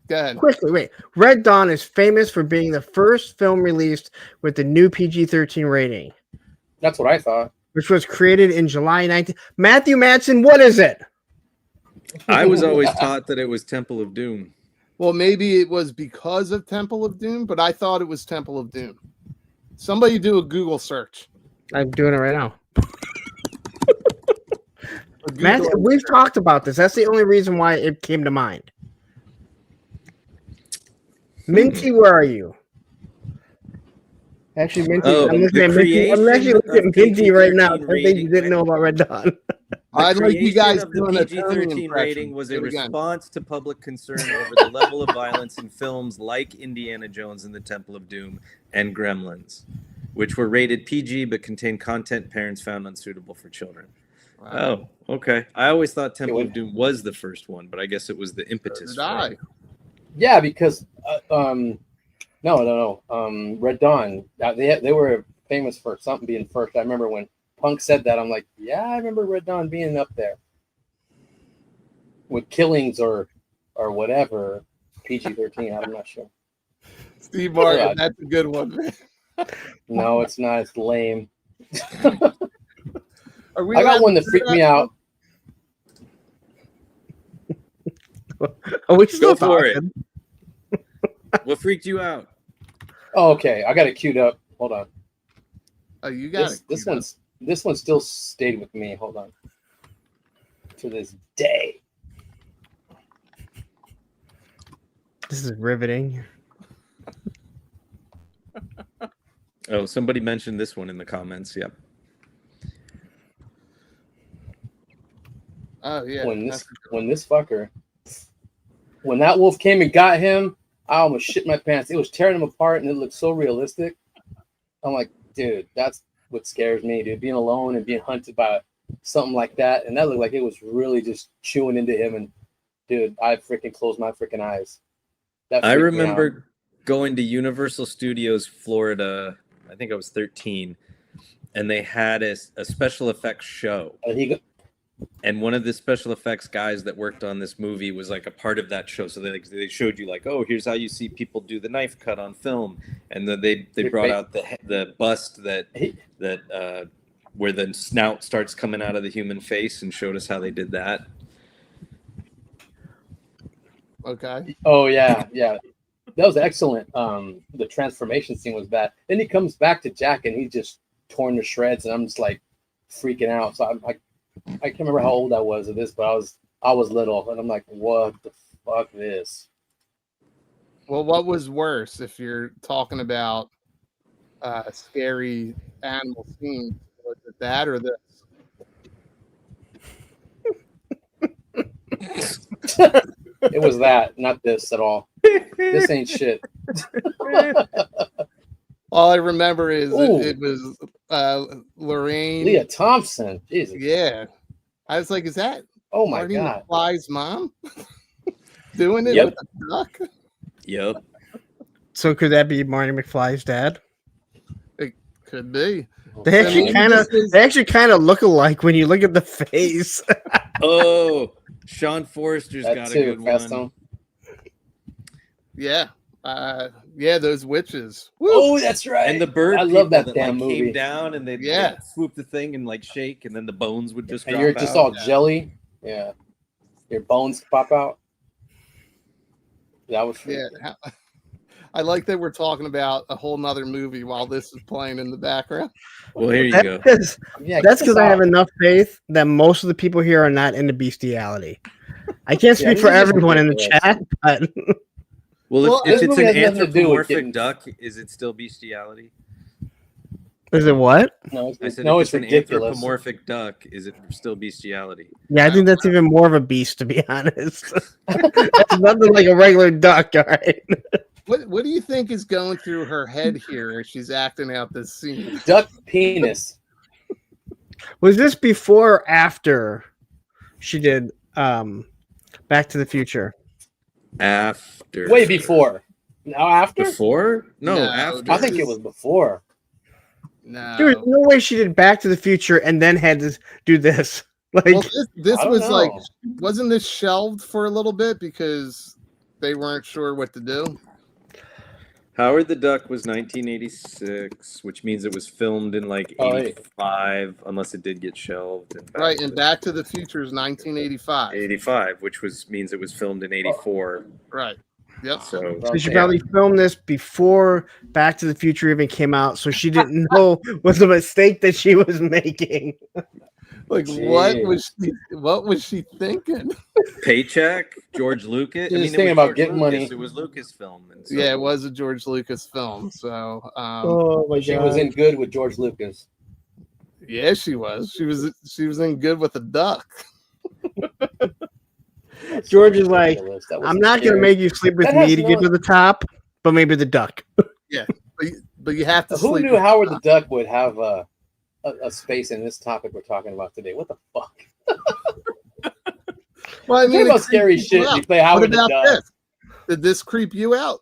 Go ahead. Quickly, wait. Red Dawn is famous for being the first film released with the new PG-13 rating, That's what I thought. which was created in July 19. Matthew Madsen, what is it? I was always taught that it was Temple of Doom. Well, maybe it was because of Temple of Doom, but I thought it was Temple of Doom. Somebody do a Google search. I'm doing it right now. A Google- Matthew, we've talked about this. That's the only reason why it came to mind. Minty, where are you? Actually, Minty, Oh, I'm looking the at Minty. I'm actually creation looking at of Minty right now. PG-13 Something you didn't know about Red Dawn. I'd like you Creation guys of the doing a Tony PG-13 impression. rating was a Do it again. response to public concern over the level of violence in films like Indiana Jones and the Temple of Doom and Gremlins, which were rated PG but contained content parents found unsuitable for children. Wow. Oh, okay. I always thought Temple wait. of Doom was the first one, but I guess it was the So impetus. did for I. it. Yeah, because no. Red Dawn. They were famous for something being first. I remember when Punk said that. I'm like, yeah, I remember Red Dawn being up there with killings or whatever. PG-13. I'm not sure. Steve Martin, that's a good one, man. No, it's not. It's lame. Are we I got allowed one to that do freaked me out. Are we still Go for talking? What freaked you out? Oh, okay, I got it queued up. Hold on. Oh, you got it. This one still stayed with me. Hold on. To this day. This is riveting. Oh, somebody mentioned this one in the comments. Yep. Oh yeah. When that wolf came and got him, I almost shit my pants. It was tearing him apart, and it looked so realistic. I'm like, dude, that's what scares me, dude. Being alone and being hunted by something like that, and that looked like it was really just chewing into him. And dude, I freaking closed my freaking eyes. I remember going to Universal Studios Florida. I think I was 13, and they had a special effects show. And one of the special effects guys that worked on this movie was like a part of that show. So they showed you like, oh, here's how you see people do the knife cut on film, and then they brought out the bust that where the snout starts coming out of the human face, and showed us how they did that. Okay. Oh yeah. That was excellent. The transformation scene was bad. Then he comes back to Jack and he's just torn to shreds, and I'm just like freaking out. So I can't remember how old I was at this, but I was little, and I'm like, what the fuck this? Well, what was worse if you're talking about scary animal scenes? Was it that or this? It was that, not this at all. This ain't shit. All I remember is it was Lorraine. Leah Thompson. Jesus. Yeah. I was like, is that Oh my Marty God. McFly's mom doing it Yep. with the duck? Yep. So could that be Marty McFly's dad? It could be. They I actually mean, kind of look alike when you look at the face. Oh, Sean Forrester's That got a too, good Gaston. one. Yeah. Yeah, those witches. Woo! Oh, that's right. And the bird I love that people damn like, movie. came down and they'd swoop the thing and like shake, and then the bones would just And drop you're just out. all jelly. Yeah. Your bones pop out. That was Yeah. I like that we're talking about a whole nother movie while this is playing in the background. Well, here you That's go. because Yeah, that's get because I have out. enough faith that most of the people here are not into bestiality. I can't Yeah, speak this for is just everyone in the ridiculous. chat, but Well, this if it's movie an has nothing to do with anthropomorphic getting- duck, is it still bestiality? is it what? No, I said, no, if it's it's an ridiculous. anthropomorphic duck, is it still bestiality? Yeah, I think that's even more of a beast, to be honest. That's nothing like a regular duck, all right? What do you think is going through her head here as she's acting out this scene? Duck penis. Was this before or after she did Back to the Future? After. Way before. Now after? Before? No, No, after. I think it was before. No. There was no way she did Back to the Future and then had to do this. Like, Well, this I don't was know. like, wasn't this shelved for a little bit because they weren't sure what to do? Howard the Duck was 1986, which means it was filmed in like Oh, hey. 85, unless it did get shelved. Right, and Back to the Future is 1985. 85, which means it was filmed in 84. Right. Yep. So so she probably filmed this before Back to the Future even came out, so she didn't know was the mistake that she was making. Like, Jeez. what was she thinking? Paycheck, George Lucas. She was it thinking was about George getting Lucas. money. It was Lucasfilm. And so, Yeah, it was a George Lucas film. So, Oh my She was in good with George Lucas. yeah, she was. She was in good with a duck. That's George is like, ridiculous. That was I'm not going to scary. make you sleep with That me has to get no- to the top, but maybe the duck. But you have to Who sleep knew with Howard the the Duck would have a space in this topic we're talking about today? What the fuck? Well, I Think mean, about it scary creeps shit. people You out. play What Howard the about Duck. this? Did this creep you out?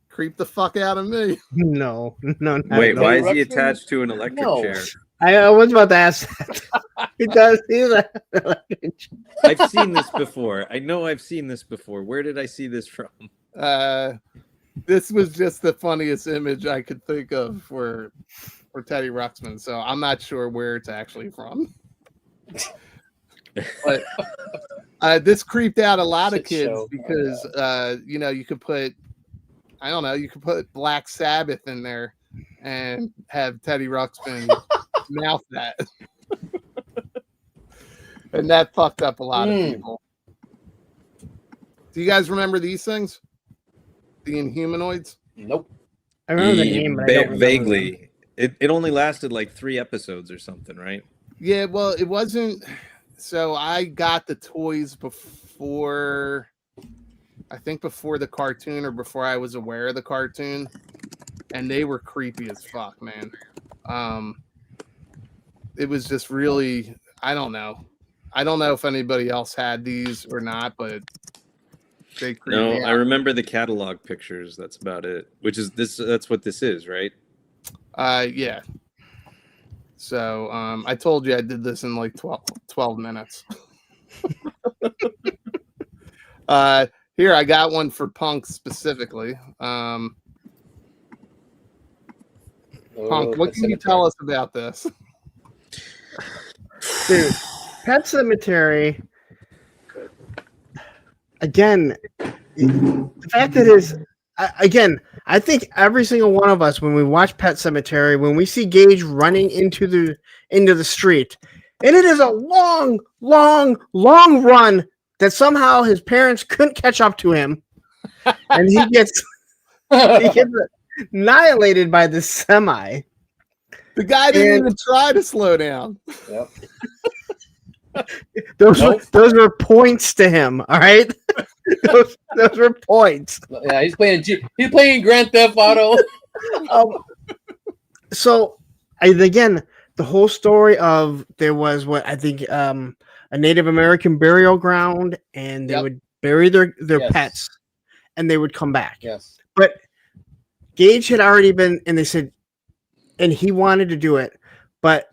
Creep the fuck out of me. No. Not Wait, at why all. is he attached to an electric No. chair? I was about to ask that. He does. He's I've seen this before. I know I've seen this before. Where did I see this from? This was just the funniest image I could think of for Teddy Ruxpin, so I'm not sure where it's actually from. But this creeped out a lot of Shit kids show. because you could put, I don't know, you could put Black Sabbath in there and have Teddy Ruxpin mouth that. And that fucked up a lot of people. Do you guys remember these things? The Inhumanoids? Nope. I remember the name, but I don't remember Vaguely. It only lasted like 3 episodes or something, right? Yeah, well, it wasn't. So I got the toys before, I think before the cartoon or before I was aware of the cartoon, and they were creepy as fuck, man. It was just really, I don't know. I don't know if anybody else had these or not, but they creeped No, me I out. remember the catalog pictures. That's about it. Which is this? That's what this is, right? Yeah. So I told you I did this in like 12 minutes. Here, I got one for Punk specifically. Punk, what can you tell us about this? Dude, Pet Cemetery. Again, the fact that is, again, I think every single one of us, when we watch Pet Cemetery, when we see Gage running into the street, and it is a long run that somehow his parents couldn't catch up to him, and he gets annihilated by the semi. The guy didn't even try to slow down. Yep. Those were points to him. All right, those were points. Yeah, he's playing Grand Theft Auto. So, again, the whole story of there was what I think a Native American burial ground, and they would bury their Yes. pets, and they would come back. Yes. But Gage had already been, and they said, and he wanted to do it, but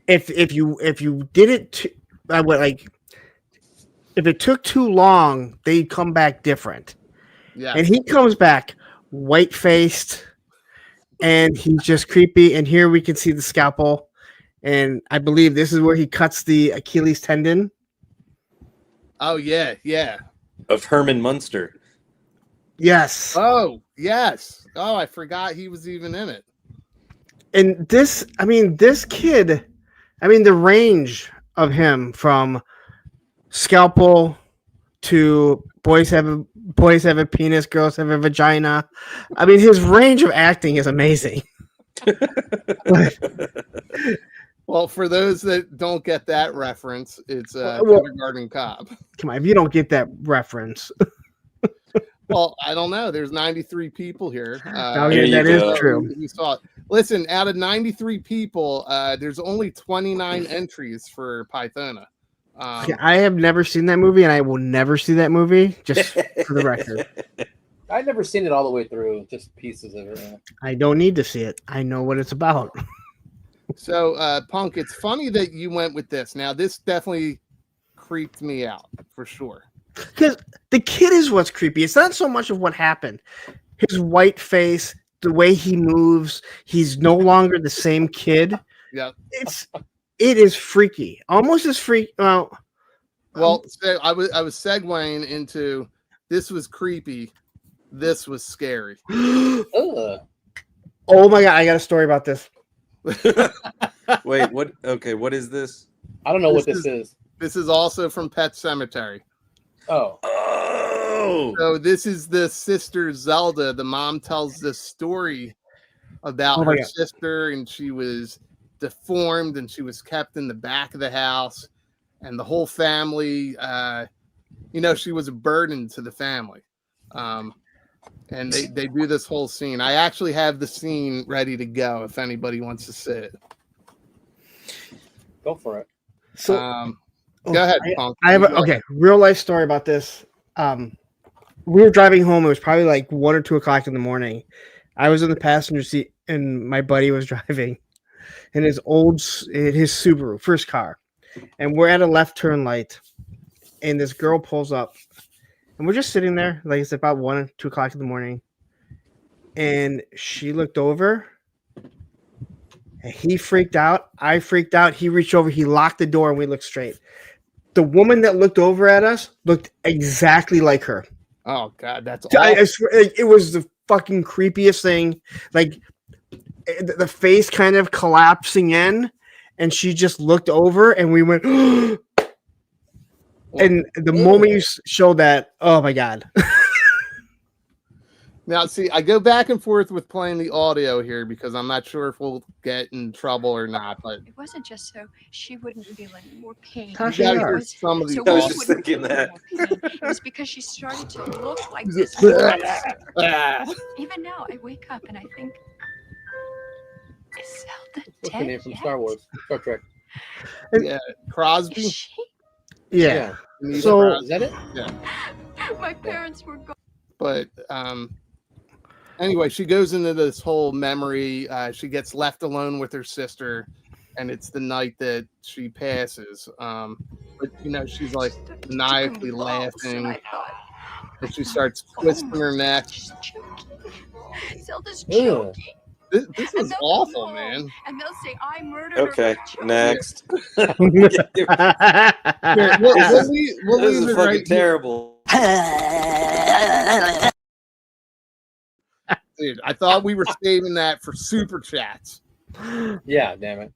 if you did it, if it took too long, they'd come back different. Yeah. And he comes back white faced, and he's just creepy. And here we can see the scalpel, and I believe this is where he cuts the Achilles tendon. Oh yeah, yeah. Of Herman Munster. Yes. Oh yes. Oh, I forgot he was even in it. And this kid, the range of him from scalpel to boys have a penis, girls have a vagina. His range of acting is amazing. Well, for those that don't get that reference, it's Kindergarten Cop. Come on, if you don't get that reference. Well, I don't know. There's 93 people here. That is true. We saw it. Listen, out of 93 people, there's only 29 entries for Pythona. I have never seen that movie, and I will never see that movie, just for the record. I've never seen it all the way through, just pieces of it. I don't need to see it. I know what it's about. So, Punk, it's funny that you went with this. Now, this definitely creeped me out, for sure. Because the kid is what's creepy. It's not so much of what happened. His white face, the way he moves, he's no longer the same kid. Yeah. It is freaky. Almost as freaky. Well, so I was segueing into this was creepy. This was scary. Ugh. Oh my god, I got a story about this. Wait, what? Okay, what is this? I don't know what this is. This is also from Pet Cemetery. Oh. So this is the sister Zelda. The mom tells this story about Oh my her God. sister, and she was deformed, and she was kept in the back of the house, and the whole family, she was a burden to the family. And they do this whole scene. I actually have the scene ready to go if anybody wants to see it. Go for it. So Go ahead, Punk. I have real life story about this. we were driving home. It was probably like 1 or 2 o'clock in the morning. I was in the passenger seat, and my buddy was driving in his Subaru, first car, and we're at a left turn light, and this girl pulls up, and we're just sitting there, like it's about 1 or 2 o'clock in the morning, and she looked over, and he freaked out. I freaked out. He reached over, he locked the door, and we looked straight. The woman that looked over at us looked exactly like her. Oh God, that's I swear, it was the fucking creepiest thing. Like the face kind of collapsing in, and she just looked over, and we went. And the moment you showed that, oh my God. Now, see, I go back and forth with playing the audio here because I'm not sure if we'll get in trouble or not. But it wasn't just so she wouldn't feel any more pain. you gotta hear some of these. So I we was just wouldn't thinking feel any that. more pain. It was because she started to look like this monster. Even now, I wake up and I think, is Zelda What's the dead name from yet? Star Wars? Star Trek. Yeah, Crosby. Is she? Yeah. Anita So- Crosby. Is that it? My parents were gone. But anyway, she goes into this whole memory. She gets left alone with her sister, and it's the night that she passes. But you know, she's like maniacally laughing, I thought, and she starts twisting her neck. she's choking. Zelda's Ew. choking. This is And they'll awful, come man. And they'll say, I murdered Okay, her. for choking." next. Here, we'll This leave is it fucking right here. terrible. Dude, I thought we were saving that for super chats. Yeah, damn it.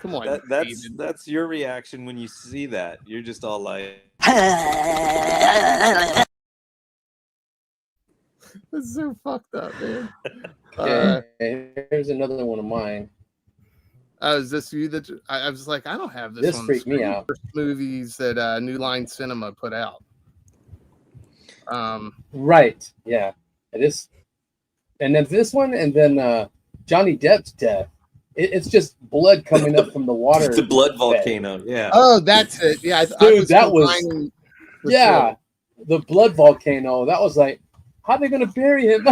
Come on, That's David. that's your reaction when you see that. You're just all like, That's so fucked up, man. Okay, here's another one of mine. Is this you that I was like, I don't have this. This on the freaked me screen. out. First movies that New Line Cinema put out. Right. Yeah. It is. And then this one, and then Johnny Depp's death. It's just blood coming up from the water. the blood bed. volcano. Yeah. Oh, that's it. Yeah, Dude, that was- combining the Yeah. two. The blood volcano. That was like, how are they going to bury him?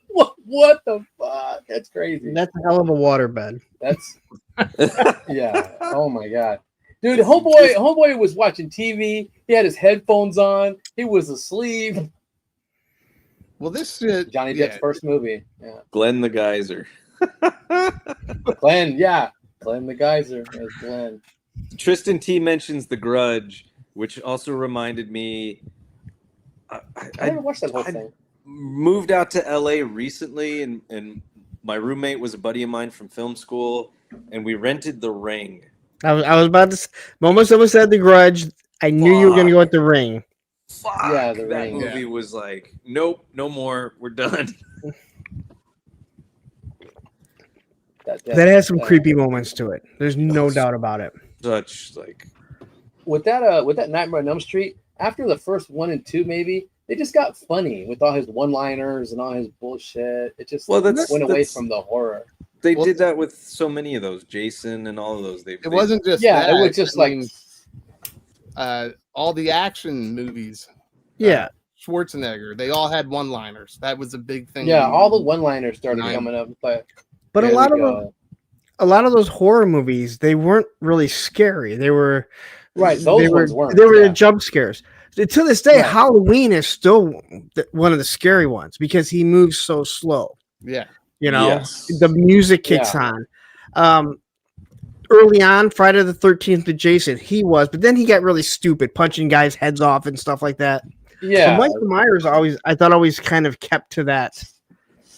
what the fuck? That's crazy. That's a hell of a waterbed. That's yeah. Oh my god, dude. Homeboy was watching TV. He had his headphones on. He was asleep. Well, this shit, Johnny yeah, Depp's first movie. Yeah. Glenn the Geyser. Glenn. Yeah. Glenn the Geyser as Glenn. Tristan T mentions The Grudge, which also reminded me. I never watched that whole I thing. moved out to LA recently, and my roommate was a buddy of mine from film school, and we rented The Ring. I was about to. Moment someone said The Grudge, I knew you were going to go with The Ring. Fuck, Yeah, The that Ring. movie was like, nope, no more, we're done. That has some creepy moments to it. There's no doubt about it. Such like With that Nightmare on Elm Street. After the first 1 and 2, maybe they just got funny with all his one-liners and all his bullshit. It just went away from the horror. They did that with so many of those, Jason and all of those. It wasn't just Yeah, that. it was just I like mean, all the action movies. Yeah. Schwarzenegger, they all had one-liners. That was a big thing. yeah, all the one-liners started Nine. coming up. But But there a lot we of go. them, a lot of those horror movies, they weren't really scary. They were Right, those they ones were weren't, they were yeah. jump scares. To this day, Right. Halloween is still one of the scary ones because he moves so slow. Yeah. You know, Yes. the music kicks on. Early on, Friday the 13th to Jason, he was, but then he got really stupid, punching guys' heads off and stuff like that. Yeah, So Michael Myers always kind of kept to that.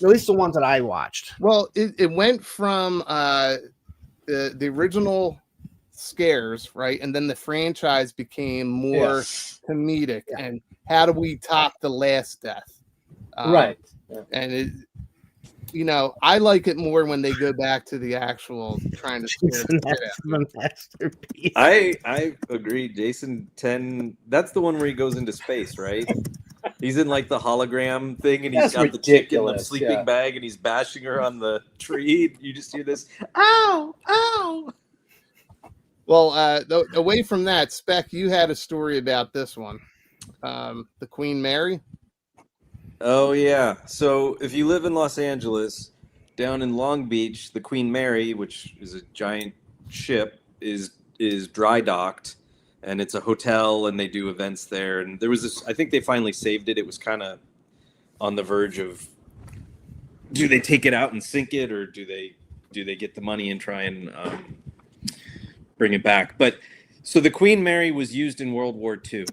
At least the ones that I watched. Well, it went from the original scares, right? And then the franchise became more comedic. And how do we top the last death? right. And it, you know, I like it more when they go back to the actual trying to scare Jason, the shit that's out. the masterpiece. I agree. Jason 10, that's the one where he goes into space, right? He's in like the hologram thing, and he's That's got the chick in the ridiculous, sleeping yeah. bag, and he's bashing her on the tree. You just hear this, ow, ow. Well, away from that, Spec, you had a story about this one. the Queen Mary. Oh yeah. So if you live in Los Angeles, down in Long Beach, the Queen Mary, which is a giant ship, is dry docked, and it's a hotel, and they do events there. And there was this. I think they finally saved it. It was kind of on the verge of, do they take it out and sink it, or do they get the money and try and bring it back? But so the Queen Mary was used in World War II.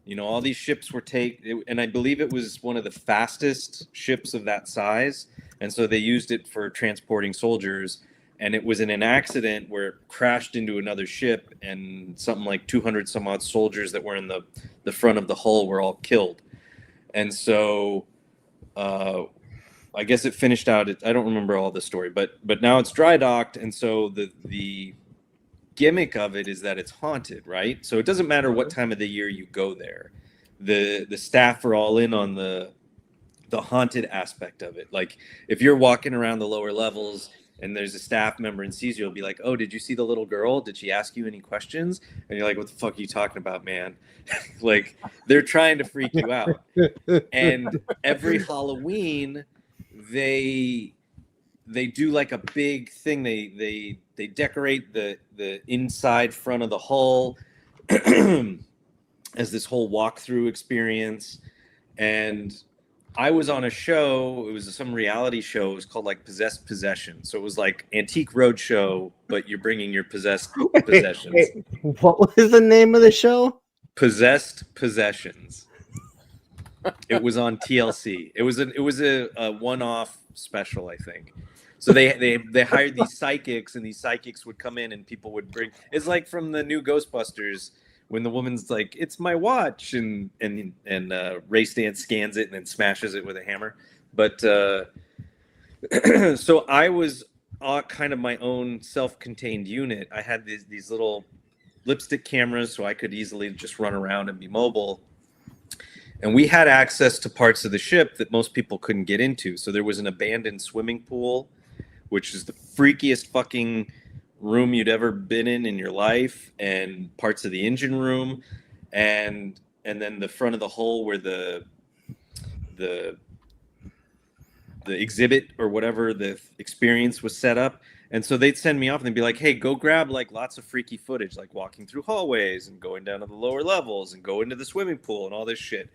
You know, all these ships were and I believe it was one of the fastest ships of that size, and so they used it for transporting soldiers. And it was in an accident where it crashed into another ship, and something like 200 some odd soldiers that were in the front of the hull were all killed. And so I guess it finished out. I don't remember all the story, but now it's dry docked, and so the gimmick of it is that it's haunted, right? So it doesn't matter what time of the year you go there. The staff are all in on the haunted aspect of it. Like if you're walking around the lower levels and there's a staff member and sees you, will be like, "Oh, did you see the little girl? Did she ask you any questions?" And you're like, "What the fuck are you talking about, man?" Like they're trying to freak you out. And every Halloween, they do like a big thing. They decorate the inside front of the hull as this whole walkthrough experience. And I was on a show. It was some reality show. It was called like Possessed Possession. So it was like Antique Roadshow, but you're bringing your possessed possessions. Wait, what was the name of the show? Possessed Possessions. It was on TLC. It was a one-off special, I think. So they hired these psychics, and these psychics would come in, and people would bring. It's like from the new Ghostbusters when the woman's like, "It's my watch," and Ray Stantz scans it and then smashes it with a hammer. But so I was kind of my own self-contained unit. I had these little lipstick cameras, so I could easily just run around and be mobile. And we had access to parts of the ship that most people couldn't get into. So there was an abandoned swimming pool, which is the freakiest fucking room you'd ever been in your life, and parts of the engine room, and then the front of the hull where the exhibit or whatever the experience was set up. And so they'd send me off and they'd be like, "Hey, go grab like lots of freaky footage, like walking through hallways and going down to the lower levels and go into the swimming pool and all this shit."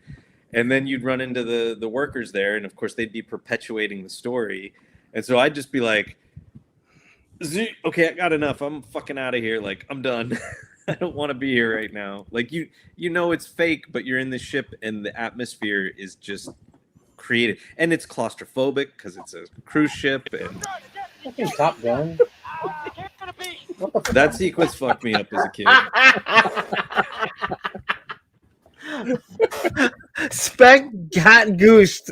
And then you'd run into the workers there, and of course they'd be perpetuating the story. And so I'd just be like, "Okay, I got enough. I'm fucking out of here. Like, I'm done. I don't want to be here right now." Like you know it's fake, but you're in the ship and the atmosphere is just created, and it's claustrophobic because it's a cruise ship. And Fucking Top Gun. that sequence fucked me up as a kid. Spec got goosed.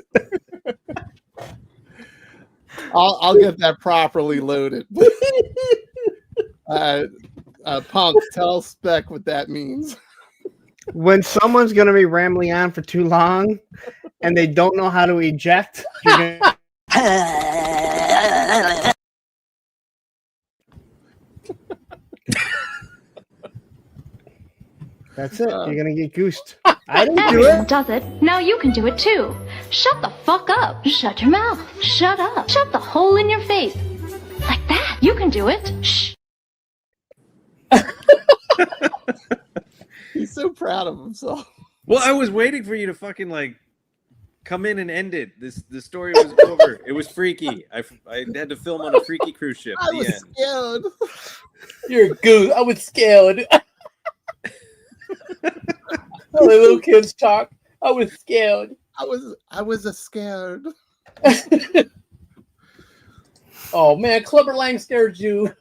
I'll get that properly loaded. Punk, tell Spec what that means. When someone's gonna be rambling on for too long and they don't know how to eject, you're gonna... That's it. You're gonna get goosed. I didn't do Everyone it. does it. Now you can do it too. Shut the fuck up. Shut your mouth. Shut up. Shut the hole in your face. Like that. You can do it. Shh. He's so proud of himself. Well, I was waiting for you to fucking like come in and end it. The story was over. It was freaky. I had to film on a freaky cruise ship. I was scared. You're a goose. I was scared. How the little kids talk. I was scared. I was a scared. Oh man, Clubber Lang scared you.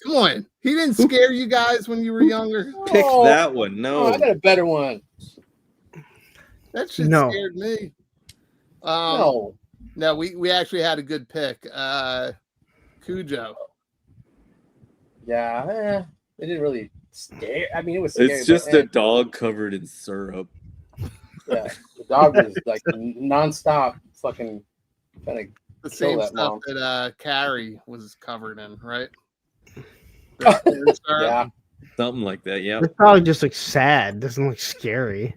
Come on. He didn't scare you guys when you were younger. Pick that one. No. Oh, I got a better one. That shit No. scared me. No. No, we actually had a good pick. Cujo. Yeah, it didn't really scare. I mean, it was scary. It's just but, a dog covered in syrup. Yeah, the dog was like nonstop fucking trying to The kill same that stuff mom. that Carrie was covered in, right? Yeah. Something like that, yeah. This dog just looks sad. Doesn't look scary.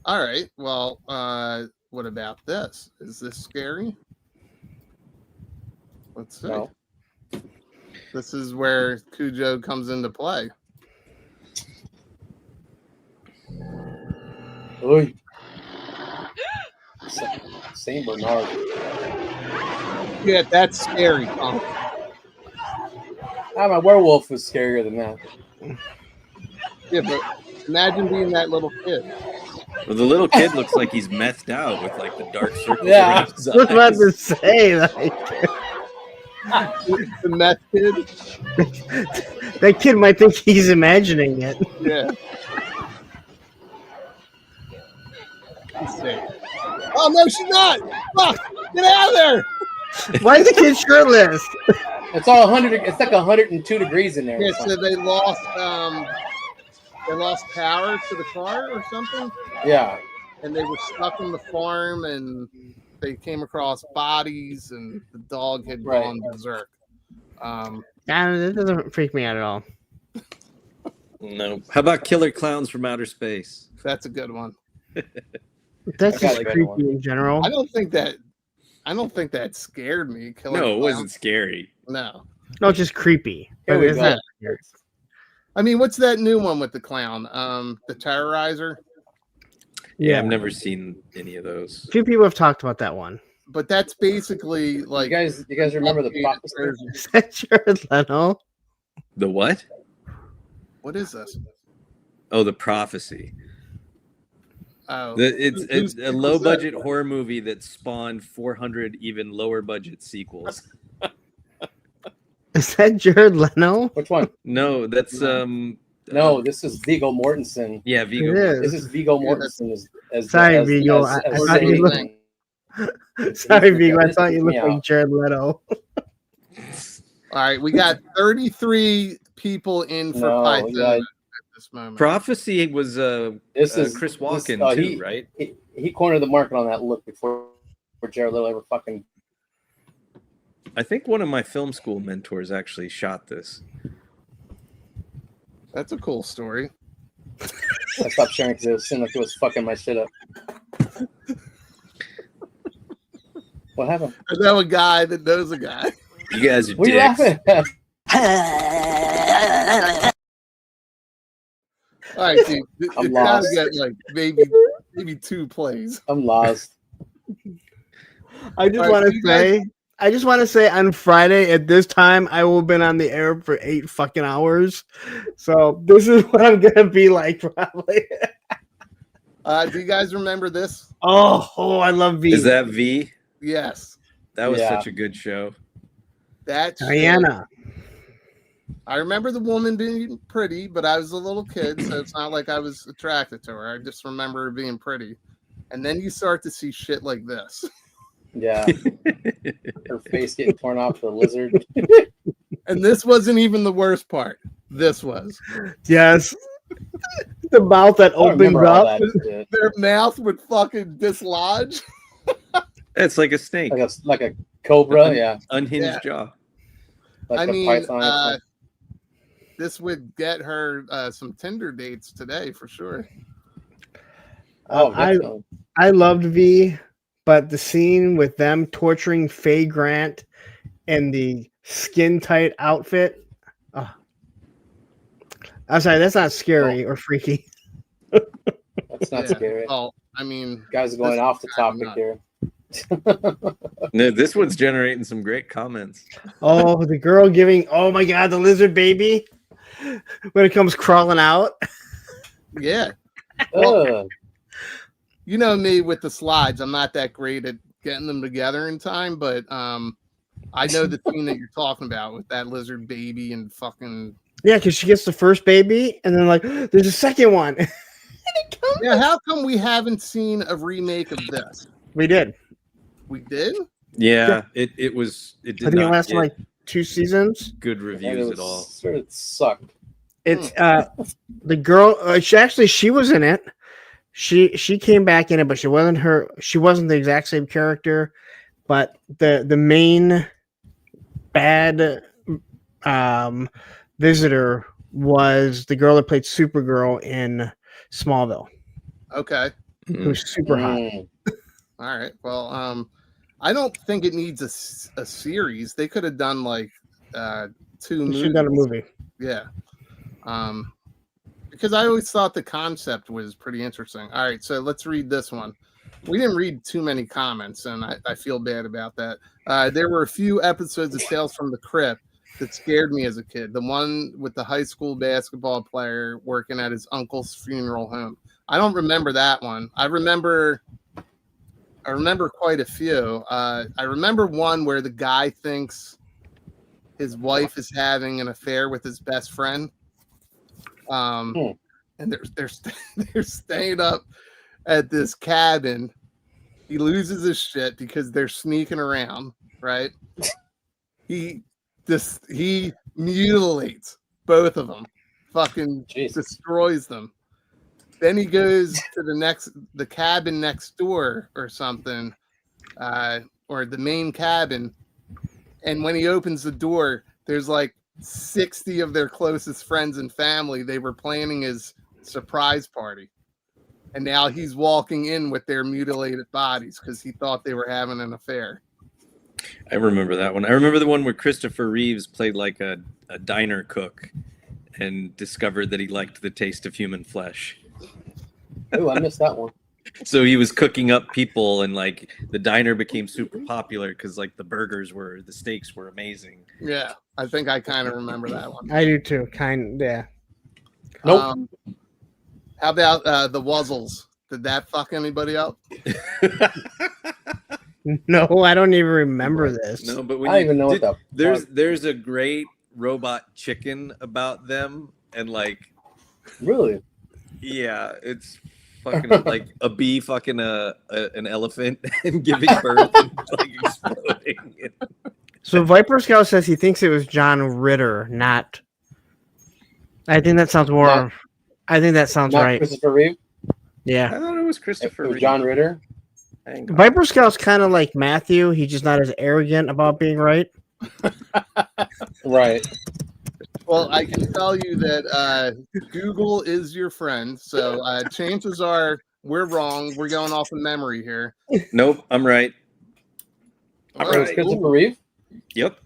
All right. Well, what about this? Is this scary? Let's see. No. This is where Cujo comes into play. Oy. Saint Bernard. Yeah, that's scary. My werewolf was scarier than that. Yeah, but imagine being that little kid. Well, the little kid looks like he's methed out with like the dark circles Yeah. around his I was about eyes. to say, like, The meth kid. that kid might think he's imagining it. Yeah. Let's see. Oh no, she's not! Fuck! Get out of there! Why is the kid shirtless? It's all 100. It's like 102 degrees in there. Yeah, so they lost power to the car or something, Yeah. and they were stuck on the farm, and they came across bodies, and the dog had Right. gone berserk. That doesn't freak me out at all. No. How about Killer Clowns from Outer Space? That's a good one. That's I got just a better creepy one. in general. I don't think that scared me. Killer No, it Clown. wasn't scary. No. No, it's just creepy. Here But we it's go. not scary. I mean, what's that new one with the clown? The Terrorizer. Yeah, I've never seen any of those. A few people have talked about that one. But that's basically like You guys remember the prophecy? Is that Jared Leto? The what? What is this? Oh, The Prophecy. Oh, It's a low budget horror movie that spawned 400 even lower budget sequels. Is that Jared Leto? Which one? No, that's No, this is Viggo Mortensen. yeah, Vigo. It is. This is Viggo Mortensen as Sorry, Viggo. I thought you looked- thing. Sorry, Vigo. I This thought you freaked looked me like out. Jared Leto. All right, we got 33 people in for No, Python yeah. at this moment. Prophecy was This is Chris this- Walken oh, too, right? He cornered the market on that look before Jared Leto ever fucking. I think one of my film school mentors actually shot this. That's a cool story. I stopped sharing because it seemed like it was fucking my shit up. What happened? I know a guy that knows a guy. You guys are What are you dicks. laughing at? All right, dude. It's I'm gotta lost. get like maybe 2 plays. I'm lost. I just All right, want so to you guys- say, on Friday at this time, I will have been on the air for 8 fucking hours. So this is what I'm gonna be like probably. Do you guys remember this? Oh, I love V. Is that V? Yes. That was Yeah. such a good show. That's Diana? I remember the woman being pretty, but I was a little kid, so it's not like I was attracted to her. I just remember her being pretty. And then you start to see shit like this. Yeah. Her face getting torn off the lizard. And this wasn't even the worst part. This was. Yes. The mouth that I don't opens remember all up. that shit. Their mouth would fucking dislodge. It's like a snake. Like a cobra, yeah. Unhinged Yeah. jaw. Like I a mean, python. this would get her some Tinder dates today for sure. Oh, I definitely. I loved V, but the scene with them torturing Faye Grant in the skin tight outfit. I'm sorry, that's not scary or freaky. That's not Yeah. scary. Well, I mean, Guys are going this off the is kinda topic here. No, this one's generating some great comments. Oh, the girl giving, oh my god, the lizard baby when it comes crawling out. yeah. Ugh. You know me with the slides. I'm not that great at getting them together in time, but I know the scene that you're talking about with that lizard baby and fucking. Yeah, because she gets the first baby, and then like there's a second one. Yeah, how come we haven't seen a remake of this? We did. We did? Yeah, it did I think it not lasted get like 2 seasons. good And reviews it at all. sort of sucked. It's the girl. She was in it. She came back in it, but she wasn't her. She wasn't the exact same character. But the main bad visitor was the girl that played Supergirl in Smallville. Okay. who's super hot. All right. Well, I don't think it needs a series. They could have done like 2 movies. Should have done a movie. Yeah. Because I always thought the concept was pretty interesting. All right, so let's read this one. We didn't read too many comments, and I feel bad about that. There were a few episodes of Tales from the Crypt that scared me as a kid. The one with the high school basketball player working at his uncle's funeral home. I don't remember that one. I remember quite a few. I remember one where the guy thinks his wife is having an affair with his best friend. And they're staying up at this cabin. He loses his shit because they're sneaking around, right? He mutilates both of them, fucking destroys them. Then he goes to the cabin next door or something, or the main cabin. And when he opens the door, there's like 60 of their closest friends and family. They were planning his surprise party. And now he's walking in with their mutilated bodies because he thought they were having an affair. I remember that one. I remember the one where Christopher Reeves played like a diner cook and discovered that he liked the taste of human flesh. Oh, I missed that one. So he was cooking up people, and like the diner became super popular because like the steaks were amazing. Yeah, I think I kind of remember that one. I do too. Yeah. Nope. How about the Wuzzles? Did that fuck anybody up? No, I don't even remember this. No, but I don't even know what the there's a great robot chicken about them, and like really, yeah, it's fucking like a bee fucking an elephant and giving birth and like exploding. So Viper Scout says he thinks it was John Ritter, not. I think that sounds more. I think that sounds not right. Christopher Reeve. Yeah, I thought it was Christopher. It was John Ritter. Viper Scout's kind of like Matthew. He's just not as arrogant about being right. Right. Well, I can tell you that Google is your friend. So chances are we're wrong. We're going off of memory here. Nope, I'm right. All It was Christopher Reeve. Yep.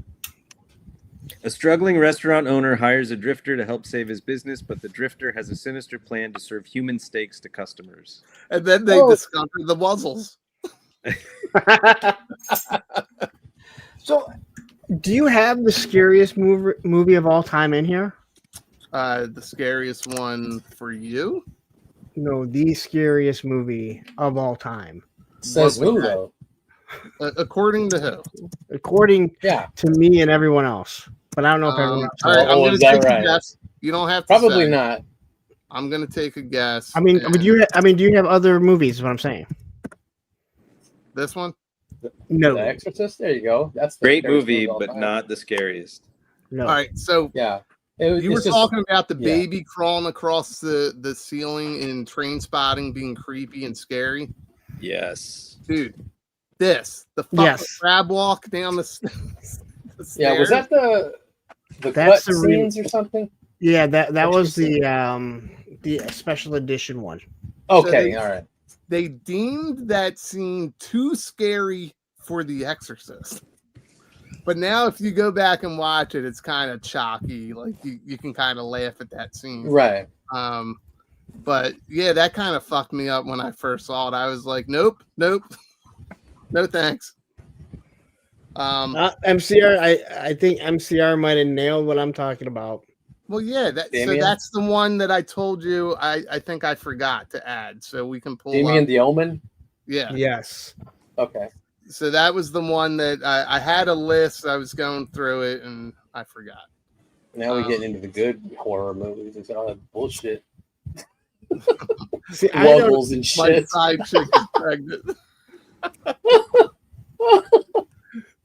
A struggling restaurant owner hires a drifter to help save his business, but the drifter has a sinister plan to serve human steaks to customers. And then they discover the Wuzzles. So, do you have the scariest movie of all time in here? The scariest one for you? No, the scariest movie of all time. Says who though? According to who? According to me and everyone else. But I don't know if everyone else. All right, I'm going to take a guess. You don't have to Probably say. not. I'm going to take a guess. I mean, do you have other movies? Is what I'm saying. This one? No. The Exorcist. There you go. That's the Great scariest movie, of all but time. not the scariest. No. All right, so yeah, you were it's just- talking about the yeah. baby crawling across the ceiling in Train Spotting being creepy and scary. Yes. Dude, the fucking crab walk down the stairs. Yeah, was that the That's cut the scenes or something? Yeah, that was the special edition one. Okay, So all right. They deemed that scene too scary for The Exorcist. But now if you go back and watch it, it's kind of chalky. Like you can kind of laugh at that scene. Right. But yeah, that kind of fucked me up when I first saw it. I was like, nope. No thanks. MCR, I think MCR might have nailed what I'm talking about. Well, yeah, so that's the one that I told you I think I forgot to add. So we can pull Damien up. the Omen? Yeah. Yes. Okay. So that was the one that I had a list. I was going through it and I forgot. Now we're getting into the good horror movies. It's all that bullshit. See, Wuggles and My shit. side chick is pregnant.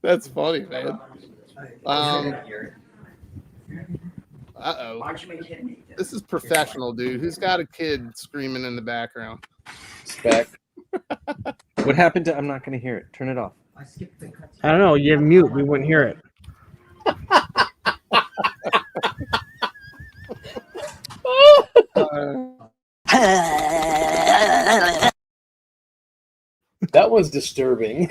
That's funny, man. Uh-oh. This is professional, dude. Who's got a kid screaming in the background? Spec. What happened to? I'm not going to hear it. Turn it off. I don't know. You have mute. We wouldn't hear it. one's disturbing.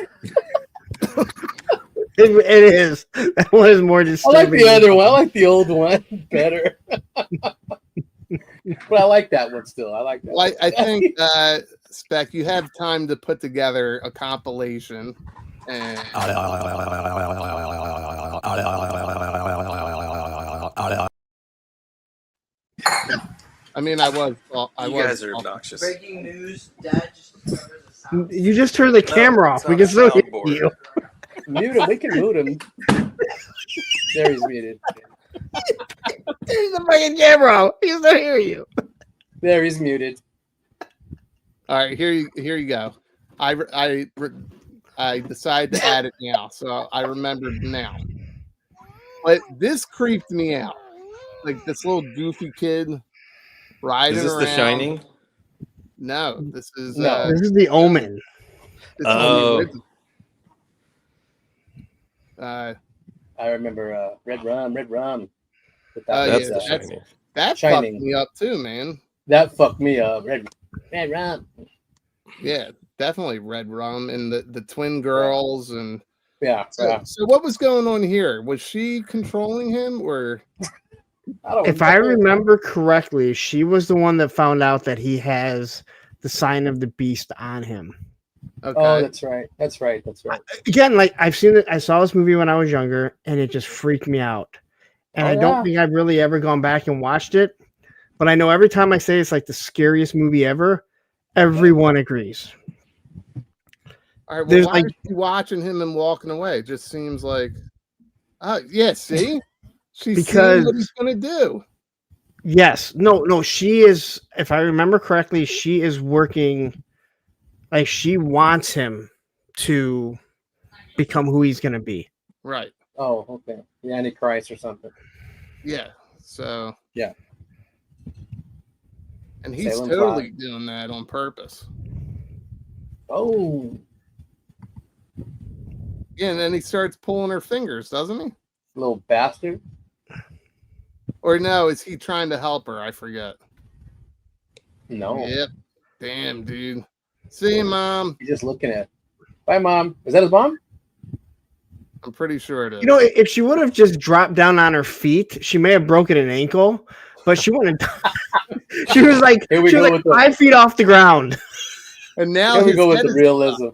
It is. That one is more I disturbing. like the other one. I like the old one better. But I like that one still. I like that. Well, I think, Spec, you have time to put together a compilation. And I mean, I was. You guys are obnoxious. Breaking news: Dad just discovered a sound. You just turned the camera off. it's We on can the still hear soundboard. you. Mute him. We can mute him. There he's muted. There's the fucking camera off. We can still hear you. There he's muted. all right, here you go. I decided to add it now, so I remembered now. But this creeped me out. Like this little goofy kid riding Is this around. The Shining? No, this is This is the Omen. this is Oh. the original. I remember Red Rum. But That's was, The Shining. That Shining. fucked me up too, man. that fucked me up. Red Rum. Yeah, definitely Red Rum and the twin girls and Yeah. so what was going on here? Was she controlling him or I don't If I remember correctly, she was the one that found out that he has the sign of the beast on him. okay? Oh, that's right. Again, like I've seen it. I saw this movie when I was younger, and it just freaked me out. And Oh, I don't yeah. think I've really ever gone back and watched it. But I know every time I say it's like the scariest movie ever, everyone agrees. All right, well, There's why like- is she watching him and walking away? It just seems like, yeah, see, she's seeing what he's gonna do. Yes. No, she is, if I remember correctly, she is working, like she wants him to become who he's going to be. Right. Oh, okay. The Antichrist or something. Yeah. So. Yeah. And he's Salem totally doing that on purpose. Oh, Yeah, and then he starts pulling her fingers, doesn't he? little bastard. Or no, is he trying to help her? I forget. No. Yep. Damn, dude. See you, Mom. He's just looking at. Bye, Mom. Is that his mom? I'm pretty sure it is. You know, if she would have just dropped down on her feet, she may have broken an ankle, but she wouldn't. She was like, Here we she was go like with the- 5 feet off the ground. And now Here we his go with head the is- realism.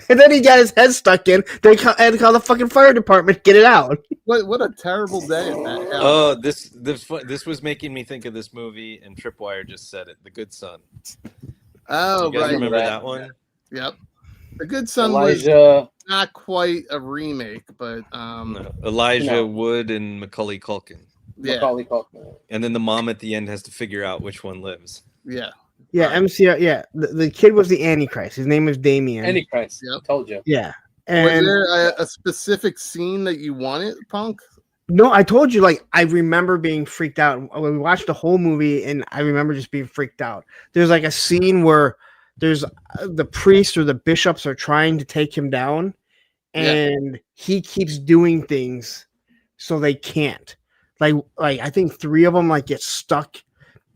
And then he got his head stuck in. They had to call the fucking fire department to get it out. What a terrible day at that house. Oh, this was making me think of this movie, and Tripwire just said it. The Good Son. Oh, You guys right. remember that one? Yep. The Good Son was Elijah. not quite a remake, but No. Elijah No. Wood and Macaulay Culkin. yeah, Macaulay Culkin. And then the mom at the end has to figure out which one lives. yeah. Yeah, MCR. Yeah, the kid was the Antichrist. His name was Damien. Antichrist. Yep. Told you. Yeah. Was And there a specific scene that you wanted, Punk? no, I told you, like, I remember being freaked out. We watched the whole movie, and I remember just being freaked out. There's like a scene where there's the priests or the bishops are trying to take him down, and he keeps doing things so they can't. Like I think 3 of them like get stuck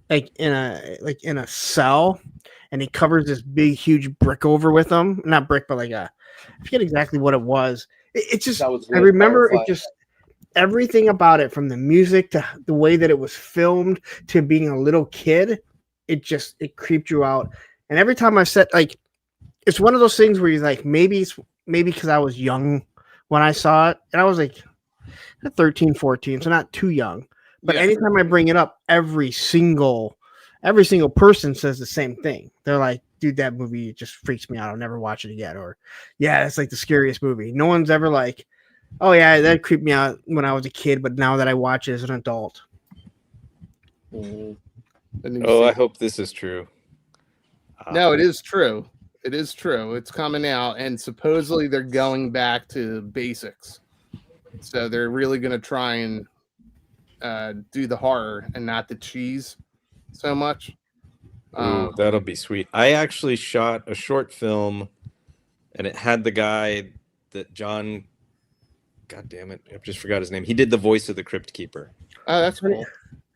in a cell, and he covers this big huge brick over with them. Not brick, but like I forget exactly what it was. It just That was I weird. remember it Firefly. just everything about it, from the music to the way that it was filmed to being a little kid, it creeped you out. And every time I said, like, it's one of those things where you're like, maybe because I was young when I saw it, and I was like 13, 14, so not too young. But Yeah. anytime I bring it up, every single person says the same thing. They're like, dude, that movie just freaks me out. I'll never watch it again. Or, yeah, it's like the scariest movie. No one's ever like, oh, yeah, that creeped me out when I was a kid, but now that I watch it as an adult. Mhm. The new Oh, I season? hope this is true. No, it is true. It is true. It's coming out, and supposedly they're going back to basics. So they're really going to try and do the horror and not the cheese so much. Ooh, that'll be sweet. I actually shot a short film, and it had the guy that John. God damn it! I just forgot his name. He did the voice of the Crypt Keeper. Oh, that's cool.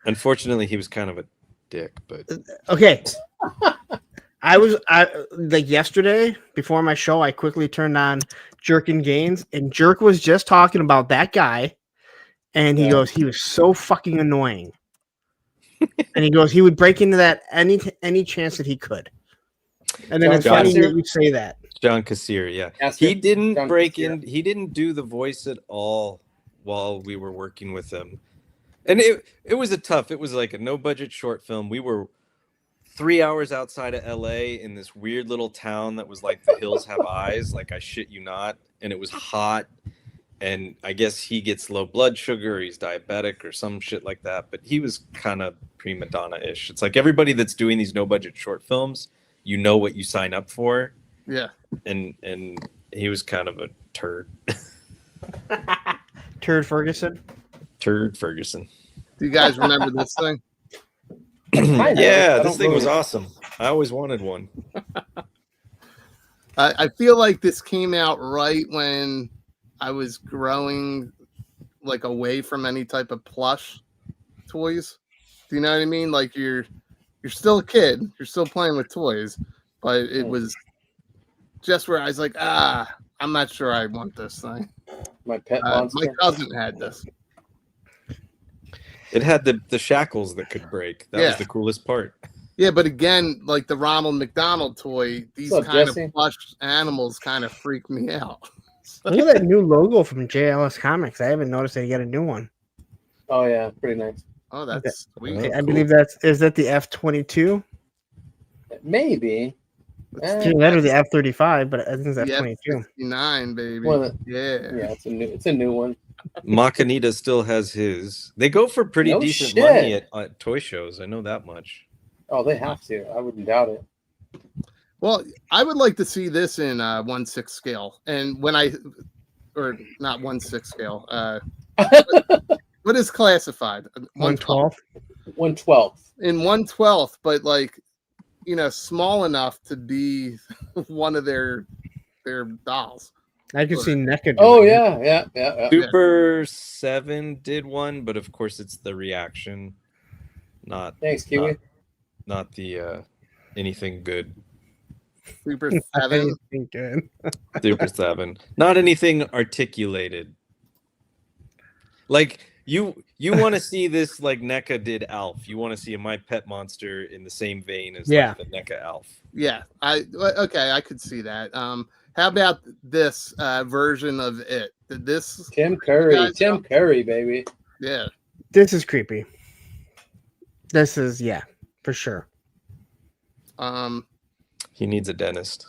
Unfortunately, he was kind of a dick, but Okay. I like yesterday before my show, I quickly turned on Jerk and Gaines, and Jerk was just talking about that guy, and he goes, he was so fucking annoying. And he goes, he would break into that any chance that he could. And then it's funny that you say that. John Kassir, yeah. He didn't break in. He didn't do the voice at all while we were working with him. And it was it was like a no budget short film. We were 3 hours outside of LA in this weird little town that was like the hills have eyes, like I shit you not. And it was hot. And I guess he gets low blood sugar, or he's diabetic or some shit like that. But he was kind of prima donna-ish. It's like everybody that's doing these no budget short films, you know what you sign up for. Yeah. And he was kind of a turd. Turd Ferguson. Turd Ferguson. Do you guys remember this thing? Yeah, this thing was awesome. I always wanted one. I feel like this came out right when I was growing like away from any type of plush toys. Do you know what I mean? Like you're still a kid, you're still playing with toys, but it was just where I was like, I'm not sure I want this thing. My pet monster. My cousin had this. It had the shackles that could break. That was the coolest part. Yeah, but again, like the Ronald McDonald toy, these kind of plush animals kind of freak me out. Look at that new logo from JLS Comics. I haven't noticed they get a new one. Oh yeah, pretty nice. Oh, that's sweet. I believe is that the F-22? Maybe. It's either that or the F-35, but I think it's F-22. F-59, baby. Well, yeah, it's a new one. Macanita still has his. They go for pretty decent money at toy shows. I know that much. Oh, they have to. I wouldn't doubt it. Well, I would like to see this in 1/6 scale. And when or not 1/6 scale. What is classified? 1/12. 1/12. In 1/12, but like, small enough to be one of their dolls. I could see NECA. Oh yeah. Super 7 did one, but of course it's the reaction, not thanks, Kiwi. Not the anything good. Super 7. Anything good. Super 7. Not anything articulated. Like you want to see this like NECA did Alf. You want to see a My Pet Monster in the same vein as like the NECA Alf. Yeah, I could see that. How about this version of it? Did this Tim Curry, baby. Yeah. This is creepy. This is for sure. He needs a dentist.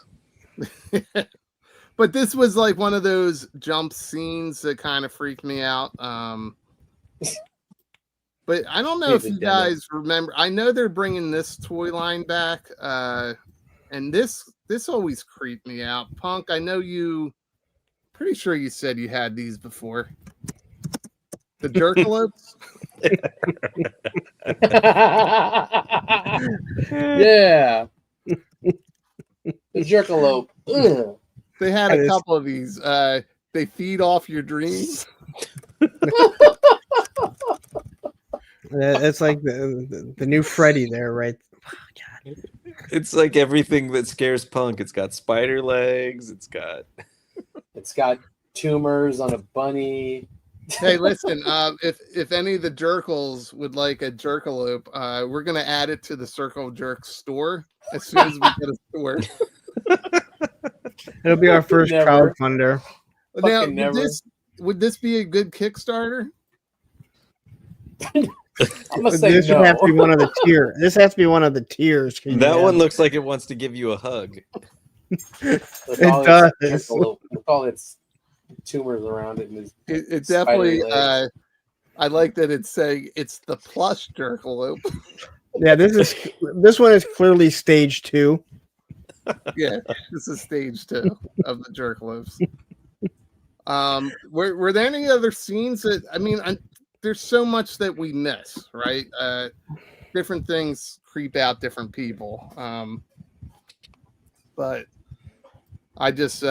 But this was like one of those jump scenes that kind of freaked me out. But I don't know if you guys remember. I know they're bringing this toy line back, and this always creeped me out. Punk, I know you. Pretty sure you said you had these before. The Jerkalopes. Yeah. The Jerkalope. Ugh. They had a couple of these. They feed off your dreams. It's like the new Freddy there, right? Oh, God. It's like everything that scares Punk. It's got spider legs. It's got tumors on a bunny. Hey, listen, if any of the Jerkles would like a Jerkalope, we're gonna add it to the Circle Jerk store as soon as we get a store. It'll be our first crowdfunder. Now, would this be a good Kickstarter? I'm gonna say this would have to be one of the tiers. This has to be one of the tiers. That one looks like it wants to give you a hug. It does. With all its tumors around it. And it definitely. I like that it's saying it's the plush Jerkalope. Yeah, this one is clearly stage 2. Yeah, this is stage 2 of the Jerkalopes. Were there any other scenes that there's so much that we miss, right? Different things creep out different people. But I just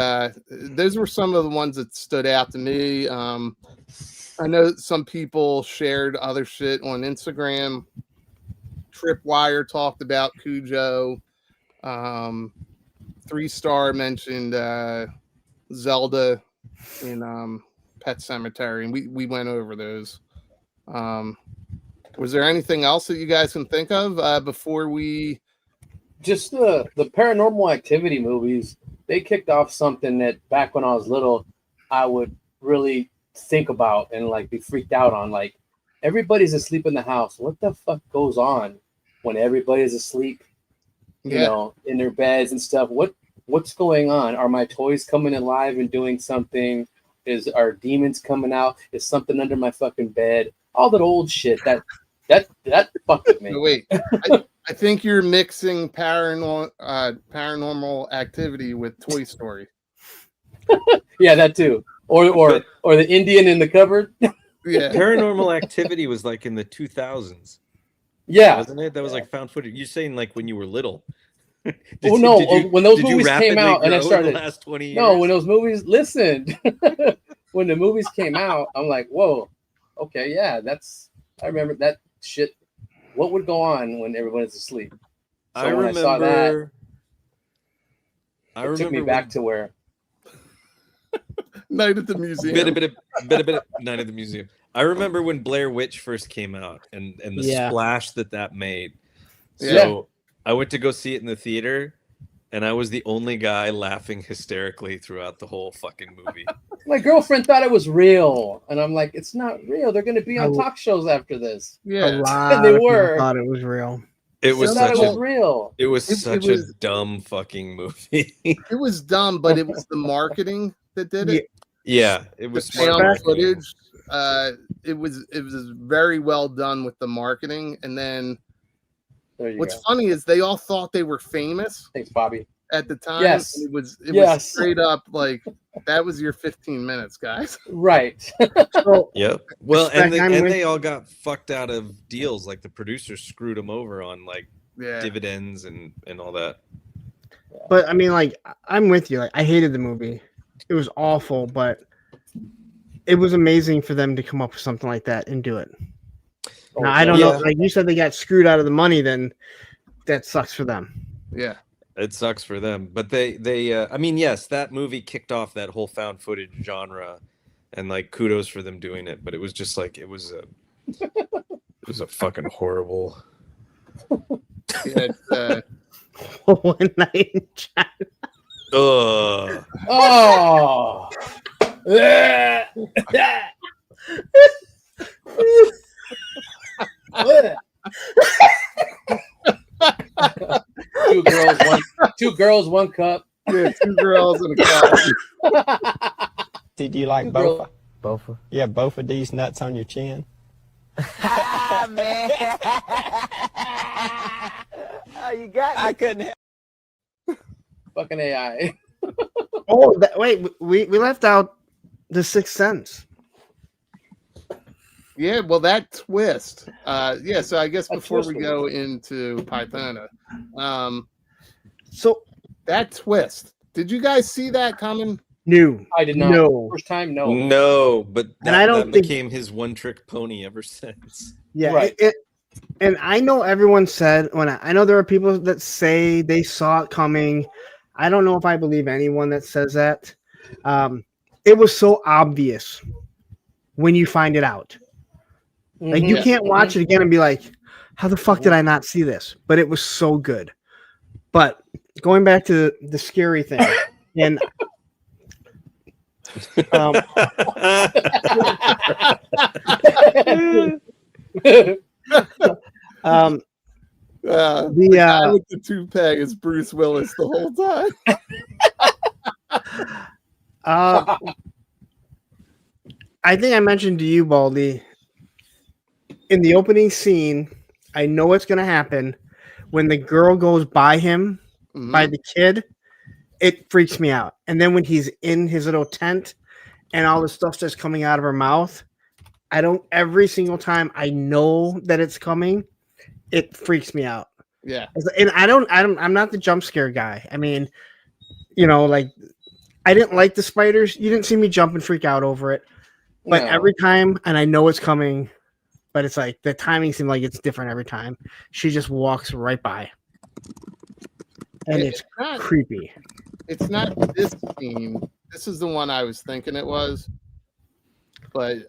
those were some of the ones that stood out to me. I know some people shared other shit on Instagram. Tripwire talked about Cujo. 3-star mentioned Zelda in Pet Cemetery, and we went over those. Was there anything else that you guys can think of before we? Just the Paranormal Activity movies. They kicked off something that back when I was little, I would really think about and like be freaked out on. Like, everybody's asleep in the house. What the fuck goes on when everybody's asleep? You know, in their beds and stuff. What's going on? Are my toys coming alive and doing something? Are demons coming out? Is something under my fucking bed? All that old shit. That fucked with me. No, wait, I think you're mixing Paranormal Activity with Toy Story. Yeah, that too. Or the Indian in the cupboard. Yeah. Paranormal Activity was like in the 2000s. Yeah, wasn't it? That was like found footage. You're saying like when you were little. When those movies came out and I started. The last 20 years? No, when those movies. Listen, when the movies came out, I'm like, whoa, okay, yeah, I remember that shit. What would go on when everyone's asleep? So I when remember. I saw that, it took me back to where. Night at the Museum. Bit of Night at the Museum. I remember when Blair Witch first came out and the splash that made. So I went to go see it in the theater, and I was the only guy laughing hysterically throughout the whole fucking movie. My girlfriend thought it was real, and I'm like, it's not real. They're going to be on talk shows after this. Yeah, A lot And they of people were. thought it was real. It was Thought such it was a real. it was It such was- a dumb fucking movie. It was dumb, but it was the marketing that did it. Yeah, it The was found smart marketing. footage. It was very well done with the marketing, and then There you what's go. funny is they all thought they were famous Thanks, Bobby. at the time. Yes. and it was Yes. straight up like that was your 15 minutes, guys. Right. So, Yep. Well, and Respect, I'm with- they all got fucked out of deals. Like the producers screwed them over on like Yeah, dividends and all that. but I mean, like, I'm with you. Like, I hated the movie. It was awful, but it was amazing for them to come up with something like that and do it. Now, I don't know. Yeah. Like you said, they got screwed out of the money. Then that sucks for them. yeah. It sucks for them, but they I mean, yes, that movie kicked off that whole found footage genre, and like kudos for them doing it. But it was just like it was a fucking horrible. Yeah, it's, One night in China. Ugh. Oh. Two girls, one cup. yeah, 2 girls and a cup. Do you like both? Both. Yeah, both of these nuts on your chin. Man. Oh, you got me. I couldn't. Fucking AI. Oh, wait, we left out the Sixth Sense. Yeah, well, that twist. Yeah, so I guess A before twist we go into Pythona, So that twist. Did you guys see that coming? new. I did not. No. First time, no. No, but that, I don't that think- became his one-trick pony ever since. Yeah, Right. and I know everyone said I know there are people that say they saw it coming. I don't know if I believe anyone that says that. It was so obvious when you find it out. Like you Mhm. can't watch it again and be like, "How the fuck did I not see this?" But it was so good. But going back to the scary thing, and The guy with the toupee is Bruce Willis the whole time. I think I mentioned to you, Baldy, in the opening scene, I know what's going to happen. When the girl goes by him, by the kid, it freaks me out. And then when he's in his little tent and all the stuff starts coming out of her mouth, every single time I know that it's coming, it freaks me out. Yeah. And I'm not the jump scare guy. I mean, like I didn't like the spiders. You didn't see me jump and freak out over it. But No. every time, and I know it's coming, but it's like the timing seemed like it's different every time. She just walks right by. and it's not creepy. It's not this scene. This is the one I was thinking it was. But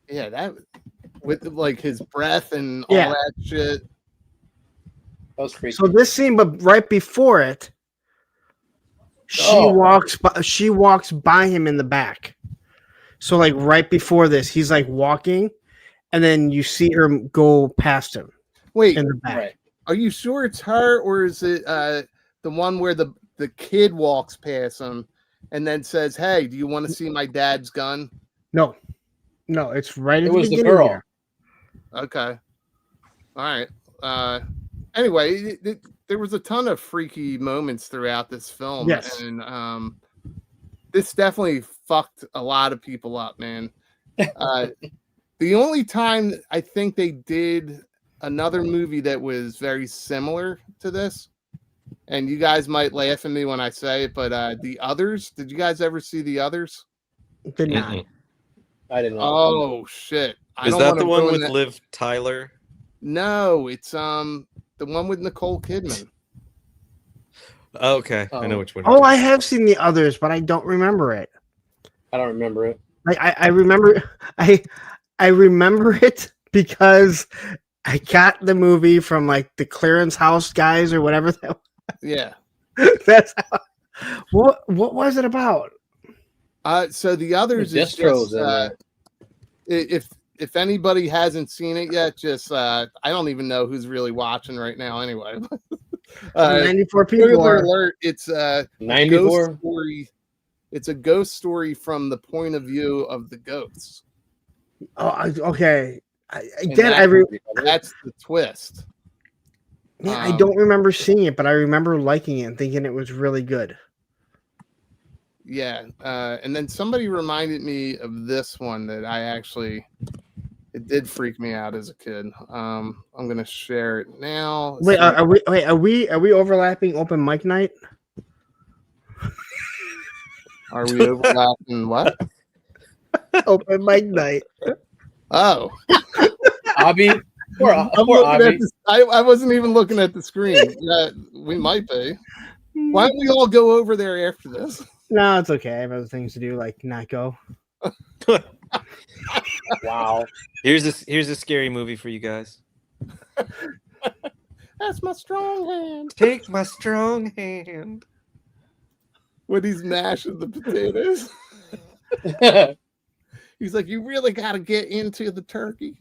yeah, that with like his breath and all that shit. That was creepy. So this scene, but right before it, she walks by him in the back. So like right before this, he's like walking, and then you see her go past him. Wait, in the back. Right. Are you sure it's her, or is it the one where the kid walks past him and then says, "Hey, do you want to see my dad's gun?" No, it's right. It at was the the beginning girl. here. Okay. All right. Anyway, there was a ton of freaky moments throughout this film. Yes. And this definitely fucked a lot of people up, man. The only time I think they did another movie that was very similar to this, and you guys might laugh at me when I say it, but The Others, did you guys ever see The Others? Did not. I didn't know. Oh, shit. Is that the one with Liv Tyler? No, it's the one with Nicole Kidman. Oh, okay, I know which one. Oh, I have seen The Others, but I don't remember it. I don't remember it. Like I remember, I remember it because I got the movie from like the Clearance House guys or whatever. Yeah. That's how, what was it about? So The Others is just, if anybody hasn't seen it yet, just I don't even know who's really watching right now anyway. 94 people are. Alert, it's 94 story. It's a ghost story from the point of view of the ghosts. Oh, okay. That's the twist. Yeah, I don't remember seeing it, but I remember liking it and thinking it was really good. Yeah, and then somebody reminded me of this one that it did freak me out as a kid. I'm gonna share it now. Wait, are we overlapping open mic night? Are we overlapping what? Open mic night. Oh, Abby. Poor Abby. I wasn't even looking at the screen. Yeah, we might be. Why don't we all go over there after this? No, it's okay. I have other things to do, like not go. Wow. Here's a scary movie for you guys. That's my strong hand. Take my strong hand. When he's mashing the potatoes. He's like, you really got to get into the turkey.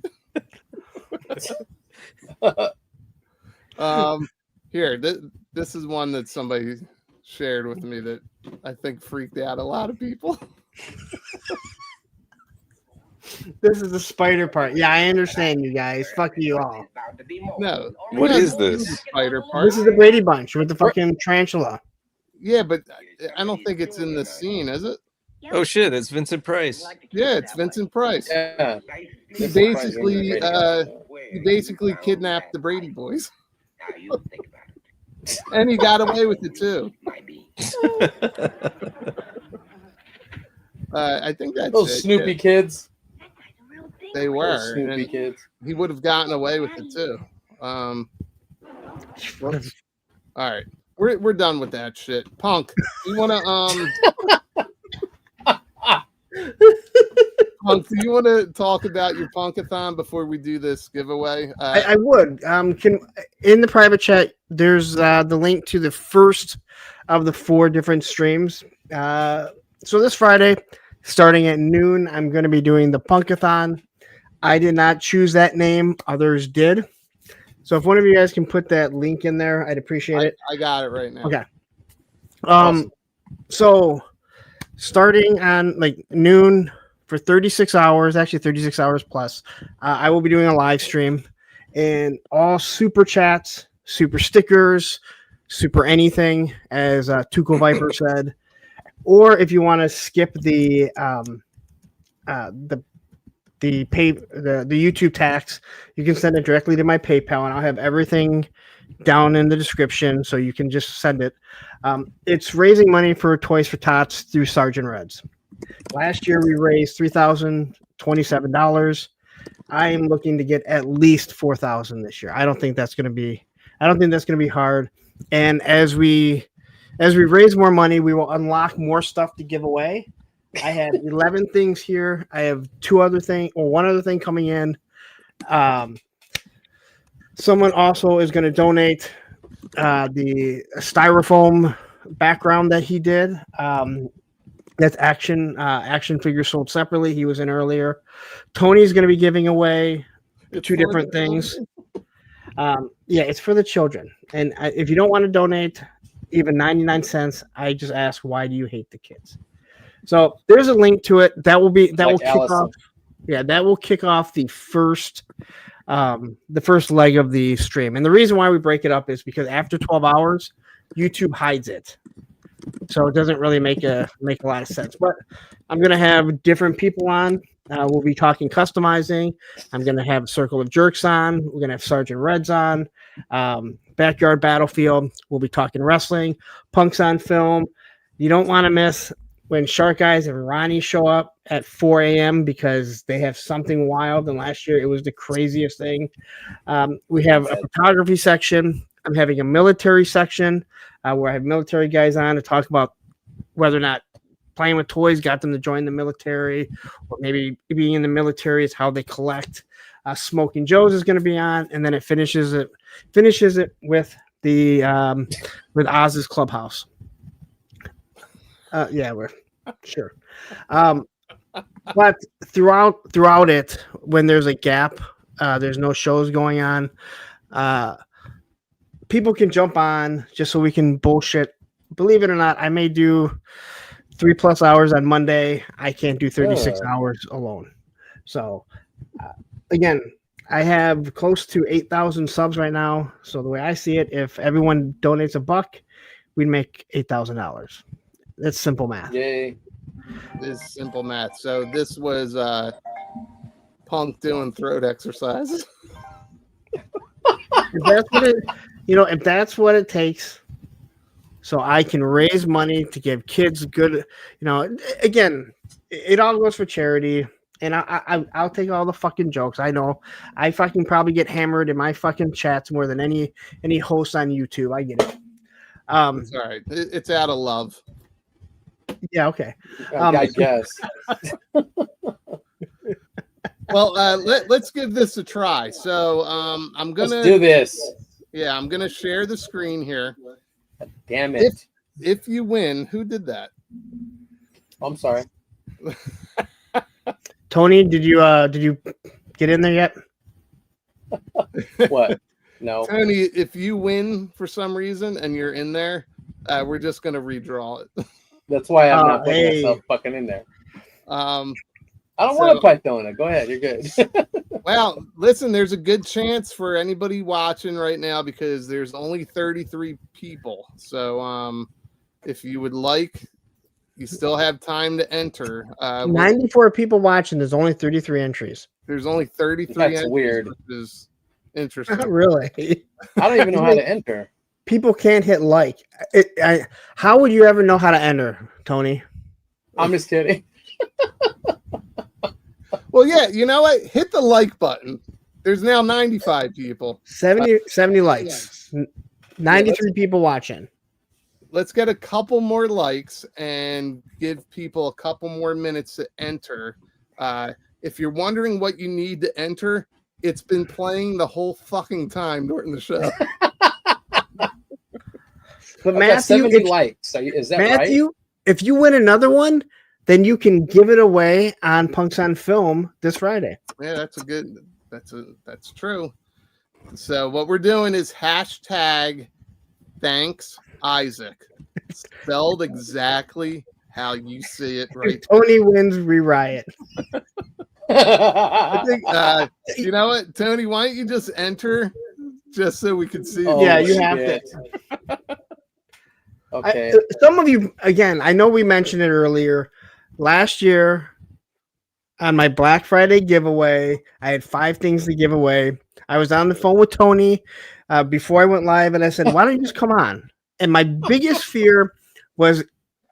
Here, this is one that somebody shared with me that I think freaked out a lot of people. This is the spider part. Yeah, I understand you guys. Fuck you all. No. What is this? Spider part. This is the Brady Bunch with the fucking tarantula. Yeah, but I don't think it's in the scene, is it? Oh shit, it's Vincent Price. Yeah, it's Vincent Price. Yeah. He basically kidnapped the Brady boys. And he got away with it too. I think that's those Snoopy kids. They were Those Snoopy kids. He would have gotten away with it too. All right, we're done with that shit. Punk, you want to Punk, do you want to talk about your Punkathon before we do this giveaway? I would. In the private chat, there's the link to the first of the 4 different streams. So this Friday, starting at noon, I'm going to be doing the Punkathon. I did not choose that name; others did. So if one of you guys can put that link in there, I'd appreciate it. I got it right now. Okay. Awesome. So starting on like noon for 36 hours, actually 36 hours plus, I will be doing a live stream, and all super chats, super stickers, super anything, as Tuco Viper said. Or if you want to skip the YouTube tax, you can send it directly to my PayPal, and I'll have everything down in the description, so you can just send it. It's raising money for Toys for Tots through Sergeant Reds. Last year we raised $3,027. I am looking to get at least $4,000 this year. I don't think that's going to be hard. And as we raise more money, we will unlock more stuff to give away. I have 11 things here. I have one other thing coming in. Someone also is going to donate the styrofoam background that he did. That's action figures sold separately. He was in earlier. Tony's going to be giving away two different things. Yeah, it's for the children. And if you don't want to donate even 99 cents, I just ask, why do you hate the kids? So there's a link to it. That will kick off. Yeah, that will kick off the first leg of the stream. And the reason why we break it up is because after 12 hours, YouTube hides it. So it doesn't really make a lot of sense. But I'm going to have different people on. We'll be talking customizing. I'm going to have Circle of Jerkz on. We're going to have Sergeant Reds on. Backyard Battlefield. We'll be talking wrestling. Punks on Film. You don't want to miss when Shark Eyes and Ronnie show up at 4 a.m. because they have something wild. And last year it was the craziest thing. We have a photography section. I'm having a military section where I have military guys on to talk about whether or not playing with toys got them to join the military, or maybe being in the military is how they collect. Smoking Joe's is going to be on, and then it finishes it with the with Oz's Clubhouse. Yeah, we're sure. But throughout it, when there's a gap, there's no shows going on. People can jump on just so we can bullshit. Believe it or not, I may do 3+ hours on Monday. I can't do 36 hours alone. So, again, I have close to 8,000 subs right now. So the way I see it, if everyone donates $1, we'd make $8,000. That's simple math. Yay. This is simple math. So this was Punk doing throat exercises. If that's what it takes, so I can raise money to give kids good, again, it all goes for charity. And I'll take all the fucking jokes. I know I fucking probably get hammered in my fucking chats more than any host on YouTube. I get it. It's all right. It's out of love. Yeah. Okay. I guess. Well, let's give this a try. So I'm gonna Let's do this. Yeah, I'm gonna share the screen here. Damn it! If you win, who did that? I'm sorry. Tony, did you get in there yet? What? No. Tony, if you win for some reason and you're in there, we're just gonna redraw it. That's why I'm not putting myself fucking in there. I don't want to fight Dona. Go ahead, you're good. Well, listen, there's a good chance for anybody watching right now because there's only 33 people. So if you would like, you still have time to enter. 94 people watching. There's only 33 entries. There's only 33 That's entries, weird. which is interesting. Really? I don't even know how to enter. People can't hit like. How would you ever know how to enter, Tony? I'm just kidding. Well, yeah, you know what? Hit the like button. There's now 95 people. 70 likes. 93 people watching. Let's get a couple more likes and give people a couple more minutes to enter. If you're wondering what you need to enter, it's been playing the whole fucking time during the show. But Matthew, 70 likes. Is that Matthew, right? if you win another one, then you can give it away on Punks on Film this Friday. Yeah, that's true. So what we're doing is hashtag thanks Isaac, spelled exactly how you see it right. If Tony wins, re-riot. I think, you know what, Tony, why don't you just enter just so we can see? Yeah, you have to. Okay. Some of you, again, I know we mentioned it earlier. Last year on my Black Friday giveaway, I had 5 things to give away. I was on the phone with Tony before I went live, and I said, why don't you just come on? And my biggest fear was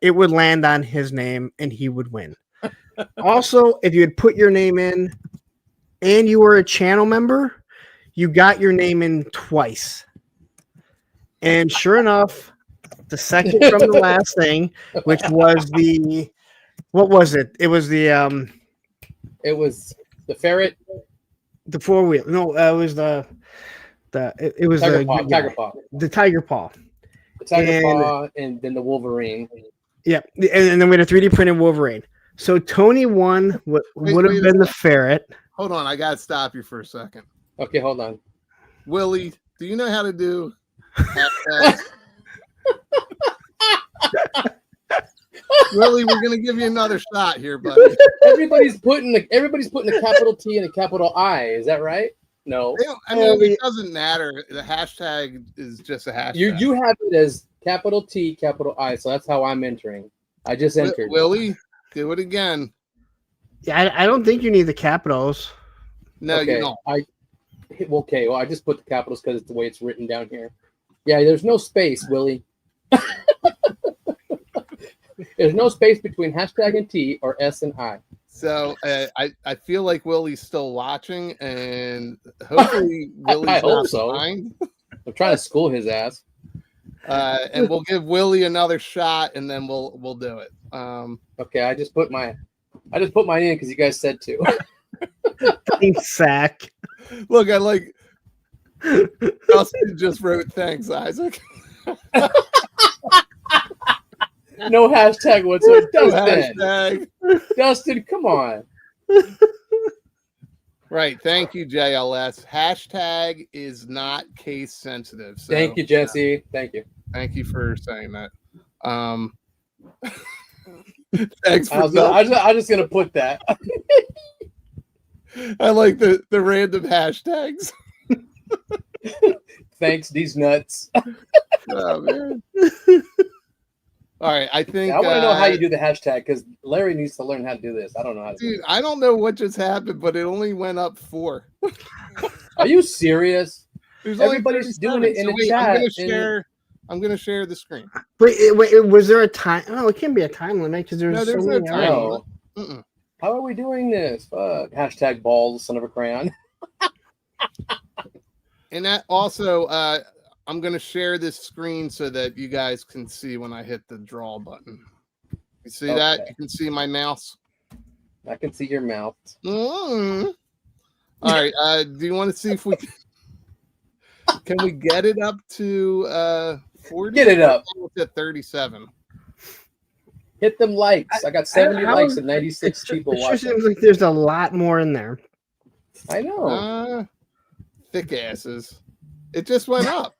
it would land on his name and he would win. Also, if you had put your name in and you were a channel member, you got your name in twice. And sure enough, the second from the last thing, which was the what was it? It was the ferret. The 4-wheel. No, it was the tiger paw. The tiger paw. The tiger paw, and then the Wolverine. Yeah, and then we had a 3D printed Wolverine. So Tony won what would have been the ferret. Hold on, I gotta stop you for a second. Okay, hold on. Willie, do you know how to do hashtags? Willie, we're gonna give you another shot here, buddy. Everybody's putting a capital T and a capital I. Is that right? No. I mean, it doesn't matter. The hashtag is just a hashtag. You have it as capital T, capital I. So that's how I'm entering. I just entered. Willie, do it again. Yeah, I don't think you need the capitals. No, you don't. Okay, well, I just put the capitals because it's the way it's written down here. Yeah, there's no space, Willie. There's no space between hashtag and T or S and I. So I feel like Willie's still watching, and hopefully Willie's I hope not so. behind. I'm trying to school his ass. And we'll give Willie another shot, and then we'll do it. Okay, I just put mine in because you guys said to. Sack. Look, I like Dustin just wrote thanks, Isaac. No hashtag whatsoever. No Dustin. hashtag. Dustin, come on. Right. Thank you, JLS. Hashtag is not case sensitive. So, Thank you, Jesse. Thank you. Thank you for saying that. Thanks for I'm just gonna put that. I like the random hashtags. Thanks, these nuts. Oh man. All right, I think I want to know how you do the hashtag because Larry needs to learn how to do this. I don't know how to do dude, I don't know what just happened, but it only went up 4. Are you serious? There's only Everybody's 37. doing it in So the wait, chat. I'm gonna share the screen. Wait, was there a time? Oh, it can't be a time limit because there's there's so no many. time hours. limit. How are we doing this? Fuck. Hashtag balls, son of a crayon. And that also, I'm going to share this screen so that you guys can see when I hit the draw button. You see that? You can see my mouse? I can see your mouth. All right. Do you want to see if we can we get it up to 40? Get it up. To 37. Hit them likes. I got 70 likes and 96 people It sure watching. seems like there's a lot more in there. I know. Thick asses. It just went up.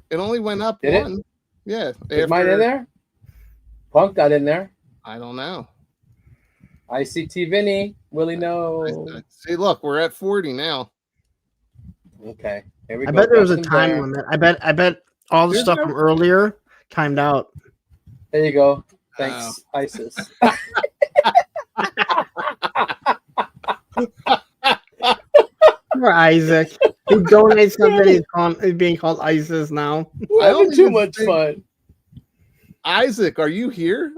It only went up Did one. it? Yeah. Is mine in there? Punk got in there. I don't know. ICT Vinny. Willie no. See, look, we're at 40 now. Okay. Here we I go. bet there was a Dustin time Bear. limit. I bet all the stuff from earlier timed out. There you go. Thanks, ISIS. Poor Isaac. He donates something. He's being called ISIS now. We're having too much fun. Isaac, are you here?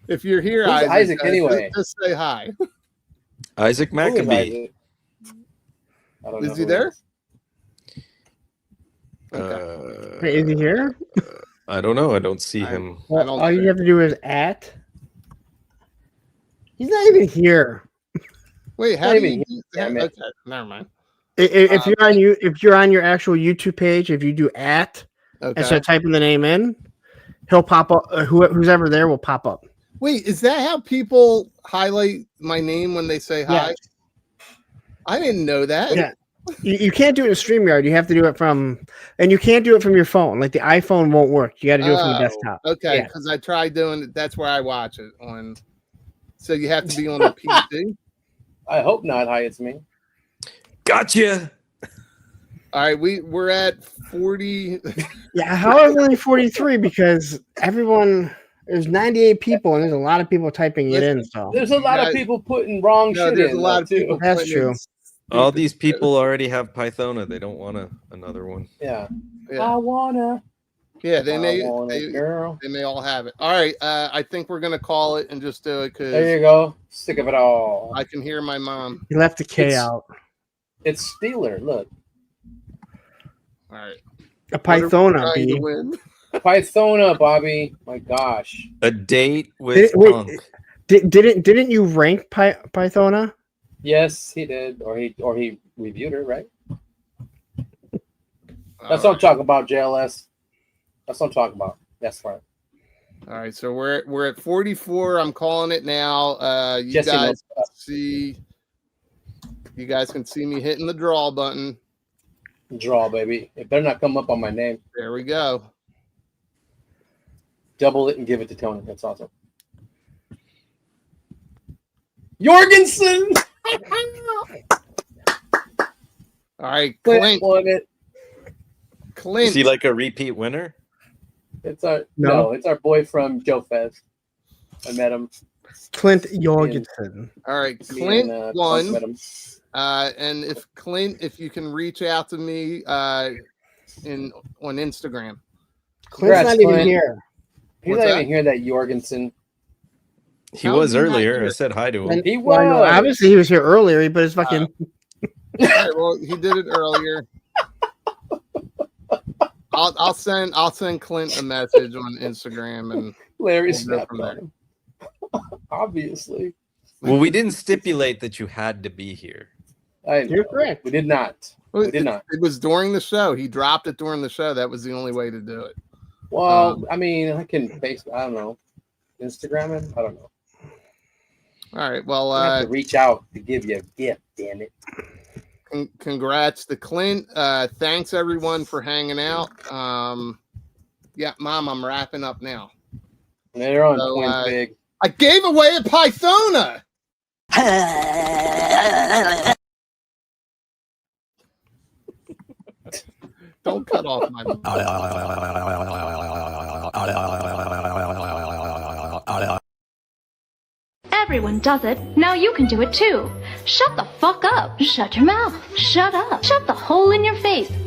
If you're here, Who's Isaac anyway? Just say hi. Isaac Who is Maccabee. Isaac? I don't know Is he who there? it Wait, is he here? I don't know. I don't see him. Well, all you have to do is at. He's not even here. Wait, how Not do even you here, do that? damn it. Okay, never mind. If you're on your actual YouTube page, if you do at Okay. and start typing the name in, he'll pop up. Who's ever there will pop up. Wait, is that how people highlight my name when they say hi? Yeah. I didn't know that. Yeah. You can't do it in StreamYard. You have to do it from, and you can't do it from your phone. Like the iPhone won't work. You got to do it from the desktop. Okay, Yeah. because I tried doing it. That's where I watch it on. So you have to be on the PC. I hope not. Hi, it's me. Gotcha. All right, we're at 40. Yeah, how is it only 43? Because there's 98 people, and there's a lot of people typing it in. So There's a lot of people putting wrong shit there's in. a lot of too. people. That's putting true. in All these people already have Pythona. They don't want another one. Yeah. Yeah. I wanna. Yeah, they I may want it, girl. they may all have it. All right, I think we're gonna call it and just do it There because you go. Sick of it all. I can hear my mom. he left the K It's- out. It's Steeler. Look. All right. A Pythona, Trying to B. win. Pythona, Bobby. My gosh. A date with Wait, Punk. didn't you rank Pythona? Yes, he did, or he reviewed her, right? That's what I'm talking about, JLS. That's what I'm talking about. That's right. All right, so we're at 44. I'm calling it now. You Jesse guys knows. you guys can see me hitting the draw button. Draw, baby. It better not come up on my name. There we go. Double it and give it to Tony. That's awesome. Jorgensen. All right, Clint Clint. won it. Clint. Is he like a repeat winner? It's our boy from Joe Fest. I met him. Clint Jorgensen. All right, Me Clint and, won. met him. And if you can reach out to me on Instagram. Clint's not even Clint. here. He's What's not that? even here. That Jorgensen. He How was is he not earlier. here? I said hi to him. He Well, I know, was. obviously he was here earlier, but it's fucking. All right, well, he did it earlier. I'll send Clint a message on Instagram and Larry we'll go snapped from on there. him. Obviously. Well, we didn't stipulate that you had to be here. You're correct. We did not. We did not. It was during the show. He dropped it during the show. That was the only way to do it. Well, I mean, I can Facebook. I don't know. Instagram him. I don't know. All right. Well, I have to reach out to give you a gift. Damn it. Congrats to Clint. Thanks everyone for hanging out. Yeah, Mom, I'm wrapping up now. Later on, So, Twin Pig. I gave away a Pythona. Don't cut off my. Everyone does it. Now you can do it too. Shut the fuck up. Shut your mouth. Shut up. Shut the hole in your face.